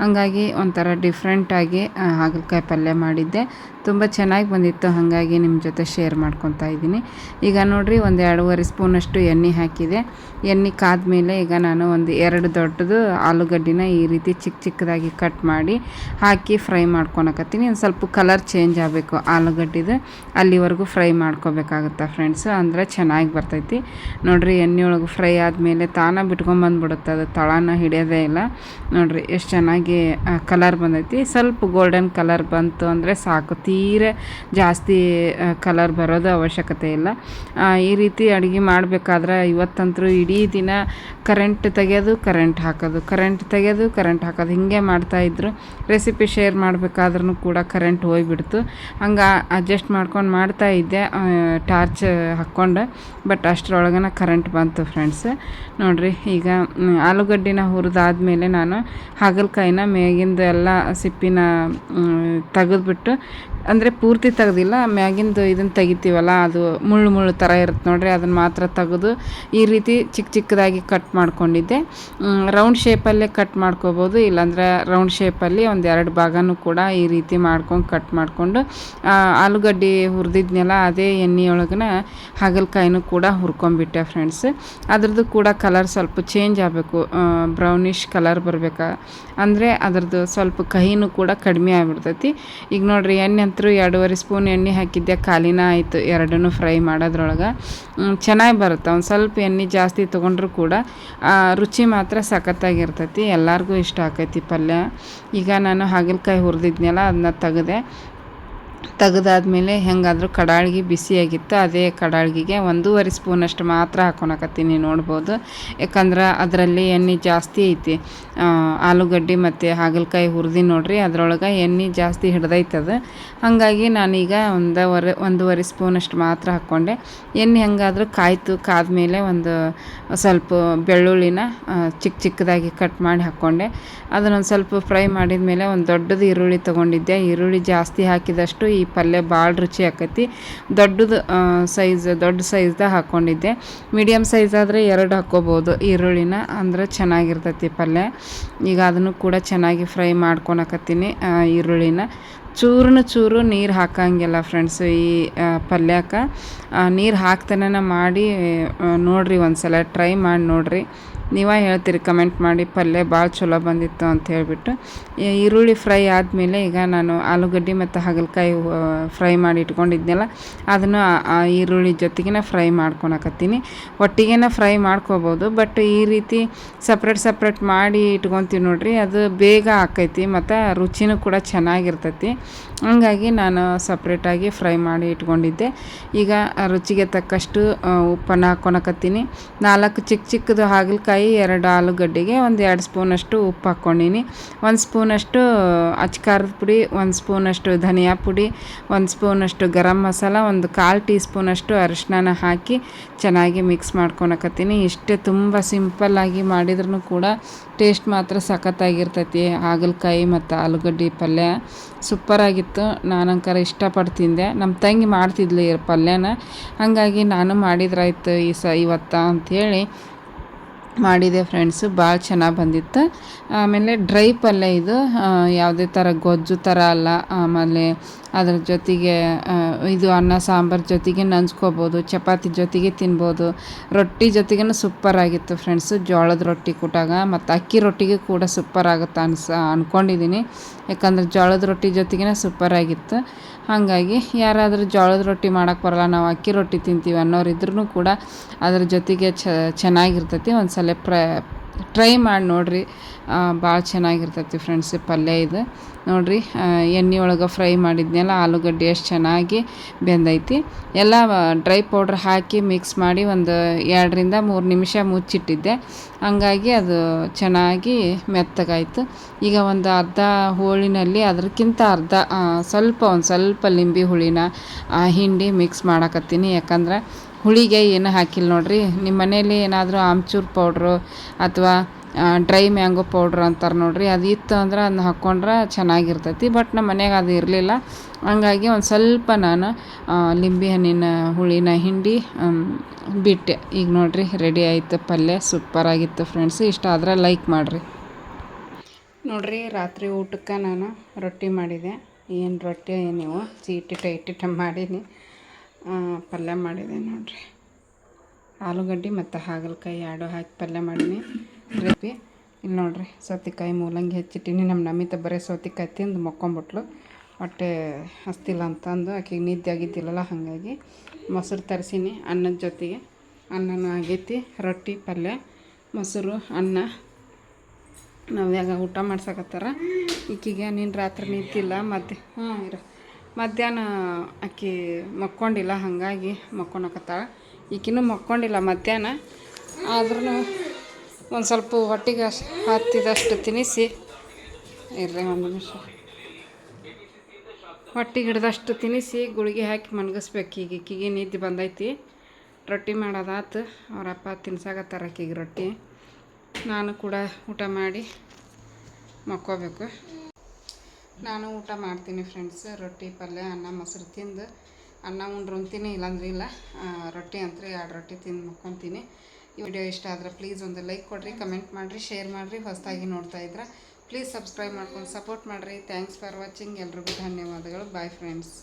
ಹಂಗಾಗಿ ಒಂಥರ ಡಿಫ್ರೆಂಟಾಗಿ ಹಾಗಲಕಾಯಿ ಪಲ್ಯ ಮಾಡಿದ್ದೆ. ತುಂಬ ಚೆನ್ನಾಗಿ ಬಂದಿತ್ತು. ಹಾಗಾಗಿ ನಿಮ್ಮ ಜೊತೆ ಶೇರ್ ಮಾಡ್ಕೊತಾ ಇದ್ದೀನಿ. ಈಗ ನೋಡಿರಿ, ಒಂದು 2.5 ಸ್ಪೂನಷ್ಟು ಎಣ್ಣೆ ಹಾಕಿದೆ. ಎಣ್ಣೆ ಕಾದ್ಮೇಲೆ ಈಗ ನಾನು ಒಂದು 2 ದೊಡ್ಡದು ಆಲೂಗಡ್ಡಿನ ಈ ರೀತಿ ಚಿಕ್ಕದಾಗಿ ಕಟ್ ಮಾಡಿ ಹಾಕಿ ಫ್ರೈ ಮಾಡ್ಕೊಳಕತ್ತೀನಿ. ಒಂದು ಸ್ವಲ್ಪ ಕಲರ್ ಚೇಂಜ್ ಆಗಬೇಕು ಆಲೂಗಡ್ಡಿದು, ಅಲ್ಲಿವರೆಗೂ ಫ್ರೈ ಮಾಡ್ಕೋಬೇಕಾಗುತ್ತೆ ಫ್ರೆಂಡ್ಸು. ಅಂದರೆ ಚೆನ್ನಾಗಿ ಬರ್ತೈತಿ. ನೋಡಿರಿ, ಎಣ್ಣೆ ಒಳಗೆ ಫ್ರೈ ಆದಮೇಲೆ ತಾನೇ ಬಿಟ್ಕೊಂಬಂದ್ಬಿಡುತ್ತೆ. ಅದು ತಳನ ಹಿಡಿಯೋದೇ ಇಲ್ಲ. ನೋಡಿರಿ ಎಷ್ಟು ಚೆನ್ನಾಗಿ ಕಲರ್ ಬಂದೈತಿ. ಸ್ವಲ್ಪ ಗೋಲ್ಡನ್ ಕಲರ್ ಬಂತು ಅಂದರೆ ಸಾಕು. ತೀರ ಜಾಸ್ತಿ ಕಲರ್ ಬರೋದು ಅವಶ್ಯಕತೆ ಇಲ್ಲ. ಈ ರೀತಿ ಅಡುಗೆ ಮಾಡಬೇಕಾದ್ರೆ ಇವತ್ತಂತರೂ ಇಡೀ ದಿನ ಕರೆಂಟ್ ತೆಗೆಯೋದು, ಕರೆಂಟ್ ಹಾಕೋದು ಹಿಂಗೆ ಮಾಡ್ತಾಯಿದ್ರು. ರೆಸಿಪಿ ಶೇರ್ ಮಾಡಬೇಕಾದ್ರೂ ಕೂಡ ಕರೆಂಟ್ ಹೋಗಿಬಿಡ್ತು. ಹಂಗೆ ಅಡ್ಜಸ್ಟ್ ಮಾಡ್ಕೊಂಡು ಮಾಡ್ತಾಯಿದ್ದೆ ಟಾರ್ಚ್ ಹಾಕ್ಕೊಂಡು. ಬಟ್ ಅಷ್ಟರೊಳಗನ ಕರೆಂಟ್ ಬಂತು ಫ್ರೆಂಡ್ಸ್. ನೋಡಿರಿ, ಈಗ ಆಲೂಗಡ್ಡಿನ ಹುರಿದಾದ್ಮೇಲೆ ನಾನು ಹಾಗಲಕಾಯಿನ ಮೇಗಿಂದ ಎಲ್ಲ ಸಿಪ್ಪಿನ ತೆಗೆದ್ಬಿಟ್ಟು ಅಂದರೆ ಪೂರ್ತಿ ತೆಗ್ದಿಲ್ಲ, ಮ್ಯಾಗಿಂದು ಇದನ್ನು ತೆಗಿತೀವಲ್ಲ ಅದು ಮುಳ್ಳು ಮುಳ್ಳು ಥರ ಇರುತ್ತೆ ನೋಡಿರಿ, ಅದನ್ನು ಮಾತ್ರ ತೆಗೆದು ಈ ರೀತಿ ಚಿಕ್ಕ ಚಿಕ್ಕದಾಗಿ ಕಟ್ ಮಾಡ್ಕೊಂಡಿದ್ದೆ. ರೌಂಡ್ ಶೇಪಲ್ಲೇ ಕಟ್ ಮಾಡ್ಕೋಬೋದು, ಇಲ್ಲಾಂದರೆ ರೌಂಡ್ ಶೇಪಲ್ಲಿ ಒಂದು 2 ಭಾಗನೂ ಕೂಡ ಈ ರೀತಿ ಮಾಡ್ಕೊಂಡು ಕಟ್ ಮಾಡಿಕೊಂಡು ಆಲೂಗಡ್ಡೆ ಹುರಿದಿದ್ನೆಲ್ಲ ಅದೇ ಎಣ್ಣೆಯೊಳಗನ ಹಾಗಲಕಾಯಿನೂ ಕೂಡ ಹುರ್ಕೊಂಬಿಟ್ಟೆ ಫ್ರೆಂಡ್ಸ್. ಅದ್ರದ್ದು ಕೂಡ ಕಲರ್ ಸ್ವಲ್ಪ ಚೇಂಜ್ ಆಗಬೇಕು, ಬ್ರೌನಿಷ್ ಕಲರ್ ಬರಬೇಕಾ ಅಂದರೆ ಅದ್ರದ್ದು ಸ್ವಲ್ಪ ಕಹಿನೂ ಕೂಡ ಕಡಿಮೆ ಆಗಿಬಿಡ್ತೈತಿ. ಈಗ ನೋಡಿರಿ ಎಣ್ಣೆ ಅಂತೂ 2.5 ಸ್ಪೂನ್ ಎಣ್ಣೆ ಹಾಕಿದ್ದೆ, ಖಾಲಿನ ಆಯಿತು ಎರಡನ್ನೂ ಫ್ರೈ ಮಾಡೋದ್ರೊಳಗೆ. ಚೆನ್ನಾಗಿ ಬರುತ್ತೆ, ಒಂದು ಸ್ವಲ್ಪ ಎಣ್ಣೆ ಜಾಸ್ತಿ ತೊಗೊಂಡ್ರೂ ಕೂಡ ರುಚಿ ಮಾತ್ರ ಸಖತ್ತಾಗಿರ್ತೈತಿ, ಎಲ್ಲರಿಗೂ ಇಷ್ಟ ಆಕೈತಿ ಪಲ್ಯ. ಈಗ ನಾನು ಹಾಗಲಕಾಯಿ ಹುರಿದಿದ್ನೆಲ್ಲ ಅದನ್ನ ತೆಗೆದಾದ್ಮೇಲೆ ಹೆಂಗಾದರೂ ಕಡಾಳಿಗೆ ಬಿಸಿಯಾಗಿತ್ತು, ಅದೇ ಕಡಾಳಿಗೆ 1.5 ಸ್ಪೂನಷ್ಟು ಮಾತ್ರ ಹಾಕ್ಕೊಳಕತ್ತೀನಿ ನೋಡ್ಬೋದು. ಯಾಕಂದ್ರೆ ಅದರಲ್ಲಿ ಎಣ್ಣೆ ಜಾಸ್ತಿ ಐತಿ, ಆಲೂಗಡ್ಡೆ ಮತ್ತು ಹಾಗಲಕಾಯಿ ಹುರಿದು ನೋಡ್ರಿ ಅದರೊಳಗೆ ಎಣ್ಣೆ ಜಾಸ್ತಿ ಹಿಡ್ದೈತದ. ಹಾಗಾಗಿ ನಾನೀಗ 1.5 ಸ್ಪೂನಷ್ಟು ಮಾತ್ರ ಹಾಕ್ಕೊಂಡೆ. ಎಣ್ಣೆ ಹೆಂಗಾದರೂ ಕಾದ್ಮೇಲೆ ಒಂದು ಸ್ವಲ್ಪ ಬೆಳ್ಳುಳ್ಳಿನ ಚಿಕ್ಕ ಚಿಕ್ಕದಾಗಿ ಕಟ್ ಮಾಡಿ ಹಾಕ್ಕೊಂಡೆ. ಅದನ್ನೊಂದು ಸ್ವಲ್ಪ ಫ್ರೈ ಮಾಡಿದ ಮೇಲೆ ಒಂದು ದೊಡ್ಡದು ಈರುಳ್ಳಿ ತೊಗೊಂಡಿದ್ದೆ. ಈರುಳ್ಳಿ ಜಾಸ್ತಿ ಹಾಕಿದಷ್ಟು ಈ ಪಲ್ಯ ಭಾಳ ರುಚಿ ಆಕೈತಿ. ದೊಡ್ಡ ಸೈಜ್ದಾಗ ಹಾಕ್ಕೊಂಡಿದ್ದೆ. ಮೀಡಿಯಮ್ ಸೈಜ್ ಆದರೆ 2 ಹಾಕ್ಕೋಬೋದು ಈರುಳ್ಳಿನ, ಅಂದ್ರೆ ಚೆನ್ನಾಗಿರ್ತೈತಿ ಪಲ್ಯ. ಈಗ ಅದನ್ನು ಕೂಡ ಚೆನ್ನಾಗಿ ಫ್ರೈ ಮಾಡ್ಕೊಳಕತ್ತೀನಿ ಈರುಳ್ಳಿನ. ಚೂರು ನೀರು ಹಾಕಂಗಿಲ್ಲ ಫ್ರೆಂಡ್ಸ್ ಈ ಪಲ್ಯಕ್ಕೆ. ನೀರು ಹಾಕ್ತಾನೆ ಮಾಡಿ ನೋಡಿರಿ, ಒಂದು ಸಲ ಟ್ರೈ ಮಾಡಿ ನೋಡಿರಿ, ನೀವೇ ಹೇಳ್ತೀರಿ ಕಮೆಂಟ್ ಮಾಡಿ ಪಲ್ಯ ಭಾಳ ಚಲೋ ಬಂದಿತ್ತು ಅಂತ ಹೇಳಿಬಿಟ್ಟು. ಈರುಳ್ಳಿ ಫ್ರೈ ಆದಮೇಲೆ ಈಗ ನಾನು ಆಲೂಗಡ್ಡೆ ಮತ್ತು ಹಾಗಲಕಾಯಿ ಫ್ರೈ ಮಾಡಿ ಇಟ್ಕೊಂಡಿದ್ನಲ್ಲ ಅದನ್ನು ಈರುಳ್ಳಿ ಜೊತೆಗಿನ ಫ್ರೈ ಮಾಡ್ಕೊಳಕತ್ತೀನಿ. ಒಟ್ಟಿಗೆ ಫ್ರೈ ಮಾಡ್ಕೋಬೋದು, ಬಟ್ ಈ ರೀತಿ ಸಪ್ರೇಟ್ ಮಾಡಿ ಇಟ್ಕೊತೀವಿ ನೋಡ್ರಿ, ಅದು ಬೇಗ ಆಕೈತಿ ಮತ್ತು ರುಚಿನೂ ಕೂಡ ಚೆನ್ನಾಗಿರ್ತೈತಿ. ಹಂಗಾಗಿ ನಾನು ಸಪ್ರೇಟಾಗಿ ಫ್ರೈ ಮಾಡಿ ಇಟ್ಕೊಂಡಿದ್ದೆ. ಈಗ ರುಚಿಗೆ ತಕ್ಕಷ್ಟು ಉಪ್ಪನ್ನು ಹಾಕ್ಕೊಳಕತ್ತೀನಿ. 4 ಚಿಕ್ಕದು ಹಾಗಲಕಾಯಿ, 2 ಆಲೂಗಡ್ಡೆಗೆ ಒಂದು 2 ಸ್ಪೂನಷ್ಟು ಉಪ್ಪು ಹಾಕ್ಕೊಂಡೀನಿ. 1 ಸ್ಪೂನಷ್ಟು ಅಚ್ಕಾರದ ಪುಡಿ, 1 ಸ್ಪೂನಷ್ಟು ಧನಿಯಾ ಪುಡಿ, 1 ಸ್ಪೂನಷ್ಟು ಗರಂ ಮಸಾಲ, ಒಂದು 1/4 ಟೀ ಸ್ಪೂನಷ್ಟು ಅರಿಶಿನ ಹಾಕಿ ಚೆನ್ನಾಗಿ ಮಿಕ್ಸ್ ಮಾಡ್ಕೊಳಕತ್ತೀನಿ. ಇಷ್ಟೇ, ತುಂಬ ಸಿಂಪಲ್ಲಾಗಿ ಮಾಡಿದ್ರೂ ಕೂಡ ಟೇಸ್ಟ್ ಮಾತ್ರ ಸಖತ್ತಾಗಿರ್ತೈತಿ. ಹಾಗಲಕಾಯಿ ಮತ್ತು ಆಲೂಗಡ್ಡೆ ಪಲ್ಯ ಸೂಪರಾಗಿತ್ತು. ನಾನಂಕರ ಇಷ್ಟಪಟ್ಟು ತಿಂದೆ. ನಮ್ಮ ತಂಗಿ ಮಾಡ್ತಿದ್ಲು ಈ ಪಲ್ಯನ, ಹಾಗಾಗಿ ನಾನು ಮಾಡಿದ್ರಾಯ್ತು ಇವತ್ತು ಅಂಥೇಳಿ ಮಾಡಿದೆ ಫ್ರೆಂಡ್ಸು. ಭಾಳ ಚೆನ್ನಾಗಿ ಬಂದಿತ್ತು. ಆಮೇಲೆ ಡ್ರೈ ಪಲ್ಯ ಇದು, ಯಾವುದೇ ಥರ ಗೊಜ್ಜು ಥರ ಅಲ್ಲ. ಆಮೇಲೆ ಅದ್ರ ಜೊತೆಗೆ ಇದು ಅನ್ನ ಸಾಂಬಾರು ಜೊತೆಗೆ ನಂಚ್ಕೋಬೋದು, ಚಪಾತಿ ಜೊತೆಗೆ ತಿನ್ಬೋದು, ರೊಟ್ಟಿ ಜೊತೆಗೂ ಸೂಪರಾಗಿತ್ತು ಫ್ರೆಂಡ್ಸು. ಜೋಳದ ರೊಟ್ಟಿ ಕೂಟಾಗ ಮತ್ತು ಅಕ್ಕಿ ರೊಟ್ಟಿಗೆ ಕೂಡ ಸೂಪರ್ ಆಗುತ್ತೆ ಅಂದ್ಕೊಂಡಿದ್ದೀನಿ. ಯಾಕಂದ್ರೆ ಜೋಳದ ರೊಟ್ಟಿ ಜೊತೆಗೇ ಸೂಪರಾಗಿತ್ತು. ಹಾಗಾಗಿ ಯಾರಾದರೂ ಜೋಳದ ರೊಟ್ಟಿ ಮಾಡೋಕ್ಕೆ ಬರಲ್ಲ, ನಾವು ಅಕ್ಕಿ ರೊಟ್ಟಿ ತಿಂತೀವಿ ಅನ್ನೋರು ಇದ್ರೂ ಕೂಡ ಅದ್ರ ಜೊತೆಗೆ ಚೆನ್ನಾಗಿರ್ತೈತಿ. ಒಂದು ಸಲ ಟ್ರೈ ಮಾಡಿ ನೋಡಿರಿ, ಭಾಳ ಚೆನ್ನಾಗಿರ್ತೈತಿ ಫ್ರೆಂಡ್ಸ್ ಪಲ್ಯ ಇದು. ನೋಡಿರಿ ಎಣ್ಣೆ ಒಳಗೆ ಫ್ರೈ ಮಾಡಿದ್ನೆಲ್ಲ ಆಲೂಗಡ್ಡೆ ಎಷ್ಟು ಚೆನ್ನಾಗಿ ಬೆಂದೈತಿ. ಎಲ್ಲ ಡ್ರೈ ಪೌಡ್ರ್ ಹಾಕಿ ಮಿಕ್ಸ್ ಮಾಡಿ ಒಂದು 2ರಿಂದ 3 ನಿಮಿಷ ಮುಚ್ಚಿಟ್ಟಿದ್ದೆ, ಹಂಗಾಗಿ ಅದು ಚೆನ್ನಾಗಿ ಮೆತ್ತಗಾಯಿತು. ಈಗ ಒಂದು ಅರ್ಧ ಹೋಳಿನಲ್ಲಿ ಅದಕ್ಕಿಂತ ಒಂದು ಸ್ವಲ್ಪ ಲಿಂಬೆ ಹುಳಿನ ಹಿಂಡಿ ಮಿಕ್ಸ್ ಮಾಡಕತ್ತೀನಿ. ಯಾಕಂದ್ರೆ ಹುಳಿಗೆ ಏನು ಹಾಕಿಲ್ಲ ನೋಡಿರಿ. ನಿಮ್ಮ ಮನೇಲಿ ಏನಾದರೂ ಆಮ್ಚೂರ್ ಪೌಡ್ರು ಅಥವಾ ಡ್ರೈ ಮ್ಯಾಂಗೋ ಪೌಡ್ರ್ ಅಂತಾರೆ ನೋಡಿರಿ, ಅದು ಇತ್ತು ಅಂದ್ರೆ ಅದನ್ನ ಹಾಕ್ಕೊಂಡ್ರೆ ಚೆನ್ನಾಗಿರ್ತೈತಿ. ಬಟ್ ನಮ್ಮ ಮನೆಯಾಗ ಅದು ಇರಲಿಲ್ಲ, ಹಂಗಾಗಿ ಒಂದು ಸ್ವಲ್ಪ ನಾನು ಲಿಂಬೆ ಹಣ್ಣಿನ ಹುಳಿನ ಹಿಂಡಿ ಬಿಟ್ಟೆ. ಈಗ ನೋಡಿರಿ ರೆಡಿ ಆಯಿತು ಪಲ್ಯ, ಸೂಪರಾಗಿತ್ತು ಫ್ರೆಂಡ್ಸ್. ಇಷ್ಟ ಆದರೆ ಲೈಕ್ ಮಾಡಿರಿ. ನೋಡಿರಿ ರಾತ್ರಿ ಊಟಕ್ಕೆ ನಾನು ರೊಟ್ಟಿ ಮಾಡಿದೆ. ಏನು ರೊಟ್ಟಿ ನೀವು ಇಟ್ಟಿಟ ಮಾಡೀನಿ, ಪಲ್ಯ ಮಾಡಿದೆ ನೋಡಿರಿ. ಆಲೂಗಡ್ಡೆ ಮತ್ತು ಹಾಗಲಕಾಯಿ 2 ಹಾಕಿ ಪಲ್ಯ ಮಾಡೀನಿ ರೆಸಿಪಿ. ಇಲ್ಲಿ ನೋಡಿರಿ ಸೌತೆಕಾಯಿ ಮೂಲಂಗಿ ಹೆಚ್ಚಿಟ್ಟಿನಿ. ನಮ್ಮ ನಮಿತ ಬರೀ ಸೌತೆಕಾಯಿ ತಿಂದು ಮಕ್ಕೊಂಬಿಟ್ಲು, ಹೊಟ್ಟೆ ಹಸ್ತಿಲ್ಲ ಅಂತಂದು. ಆಕೆಗೆ ನಿದ್ದೆ ಆಗಿದ್ದಿಲ್ಲಲ್ಲ, ಹಾಗಾಗಿ ಮೊಸರು ತರಿಸೀನಿ. ಅನ್ನದ ಜೊತೆಗೆ ಅನ್ನನೂ ಆಗೈತಿ, ರೊಟ್ಟಿ ಪಲ್ಯ ಮೊಸರು ಅನ್ನ ನವ್ಯಾಗ ಊಟ ಮಾಡ್ಸಕತ್ತಾರ. ಈಕಿಗೆ ನೀನು ರಾತ್ರಿ ನಿಂತಿಲ್ಲ ಮಧ್ಯಾಹ್ನ ಆಕಿ ಮಕ್ಕೊಂಡಿಲ್ಲ, ಹಾಗಾಗಿ ಮಕ್ಕೊಳಕತ್ತಾಳ. ಈಕಿನೂ ಮಕ್ಕೊಂಡಿಲ್ಲ ಮಧ್ಯಾಹ್ನ, ಆದ್ರೂ ಒಂದು ಸ್ವಲ್ಪ ಹೊಟ್ಟೆಗೆ ಹತ್ತಿದಷ್ಟು ತಿನ್ನಿಸಿ ಇರ್ರಿ, ಒಂದು ನಿಮಿಷ ಹೊಟ್ಟೆಗೆ ಹಿಡ್ದಷ್ಟು ತಿನ್ನಿಸಿ ಗುಳಿಗೆ ಹಾಕಿ ಮನ್ಗಿಸ್ಬೇಕು. ಈಗ ಈಕಿಗೆ ನಿದ್ದೆ ಬಂದೈತಿ. ರೊಟ್ಟಿ ಮಾಡೋದಾತು, ಅವರಪ್ಪ ತಿನ್ಸಾಕತ್ತಾರ ಆಕಿಗೆ ರೊಟ್ಟಿ. ನಾನು ಕೂಡ ಊಟ ಮಾಡಿ ಮಕ್ಕೋಬೇಕು. ನಾನು ಊಟ ಮಾಡ್ತೀನಿ ಫ್ರೆಂಡ್ಸ್. ರೊಟ್ಟಿ ಪಲ್ಯ ಅನ್ನ ಮೊಸರು ತಿಂದು ಅನ್ನ ಉಂಡ್ರು ಉಣ್ತೀನಿ, ಇಲ್ಲಾಂದ್ರೆ ಇಲ್ಲ. ರೊಟ್ಟಿ ಅಂತೂ 2 ರೊಟ್ಟಿ ತಿಂದು ಮಕ್ಕೊತೀನಿ. ಈ ವಿಡಿಯೋ ಇಷ್ಟ ಆದರೆ ಪ್ಲೀಸ್ ಒಂದು ಲೈಕ್ ಕೊಡಿರಿ, ಕಮೆಂಟ್ ಮಾಡಿರಿ, ಶೇರ್ ಮಾಡಿರಿ. ಹೊಸದಾಗಿ ನೋಡ್ತಾ ಇದ್ರೆ ಪ್ಲೀಸ್ ಸಬ್ಸ್ಕ್ರೈಬ್ ಮಾಡ್ಕೊಂಡು ಸಪೋರ್ಟ್ ಮಾಡಿರಿ. Thanks for watching. ಎಲ್ರಿಗೂ ಧನ್ಯವಾದಗಳು. Bye friends.